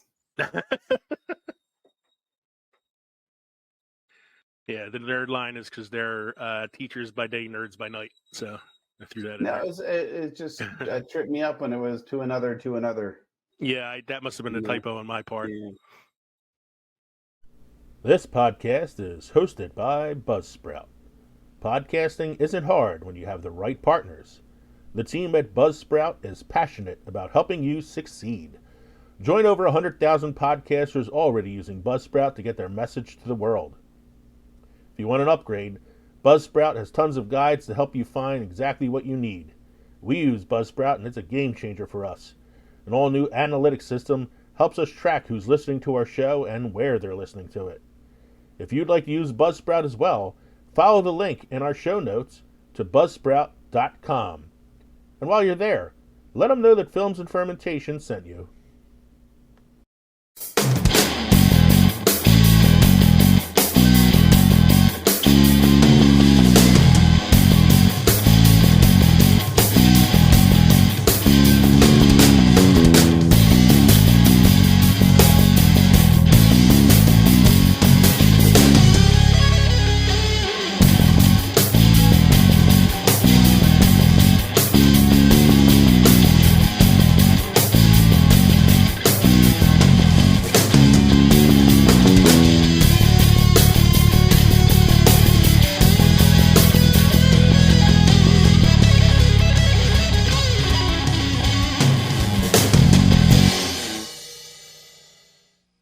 Yeah, the nerd line is because they're teachers by day, nerds by night. So I threw that in No, there. it just tripped me up when it was to another. Yeah, that must have been a typo on my part. Yeah. This podcast is hosted by Buzzsprout. Podcasting isn't hard when you have the right partners. The team at Buzzsprout is passionate about helping you succeed. Join over 100,000 podcasters already using Buzzsprout to get their message to the world. If you want an upgrade, Buzzsprout has tons of guides to help you find exactly what you need. We use Buzzsprout and it's a game changer for us. An all-new analytics system helps us track who's listening to our show and where they're listening to it. If you'd like to use Buzzsprout as well, follow the link in our show notes to buzzsprout.com. And while you're there, let them know that Films and Fermentation sent you.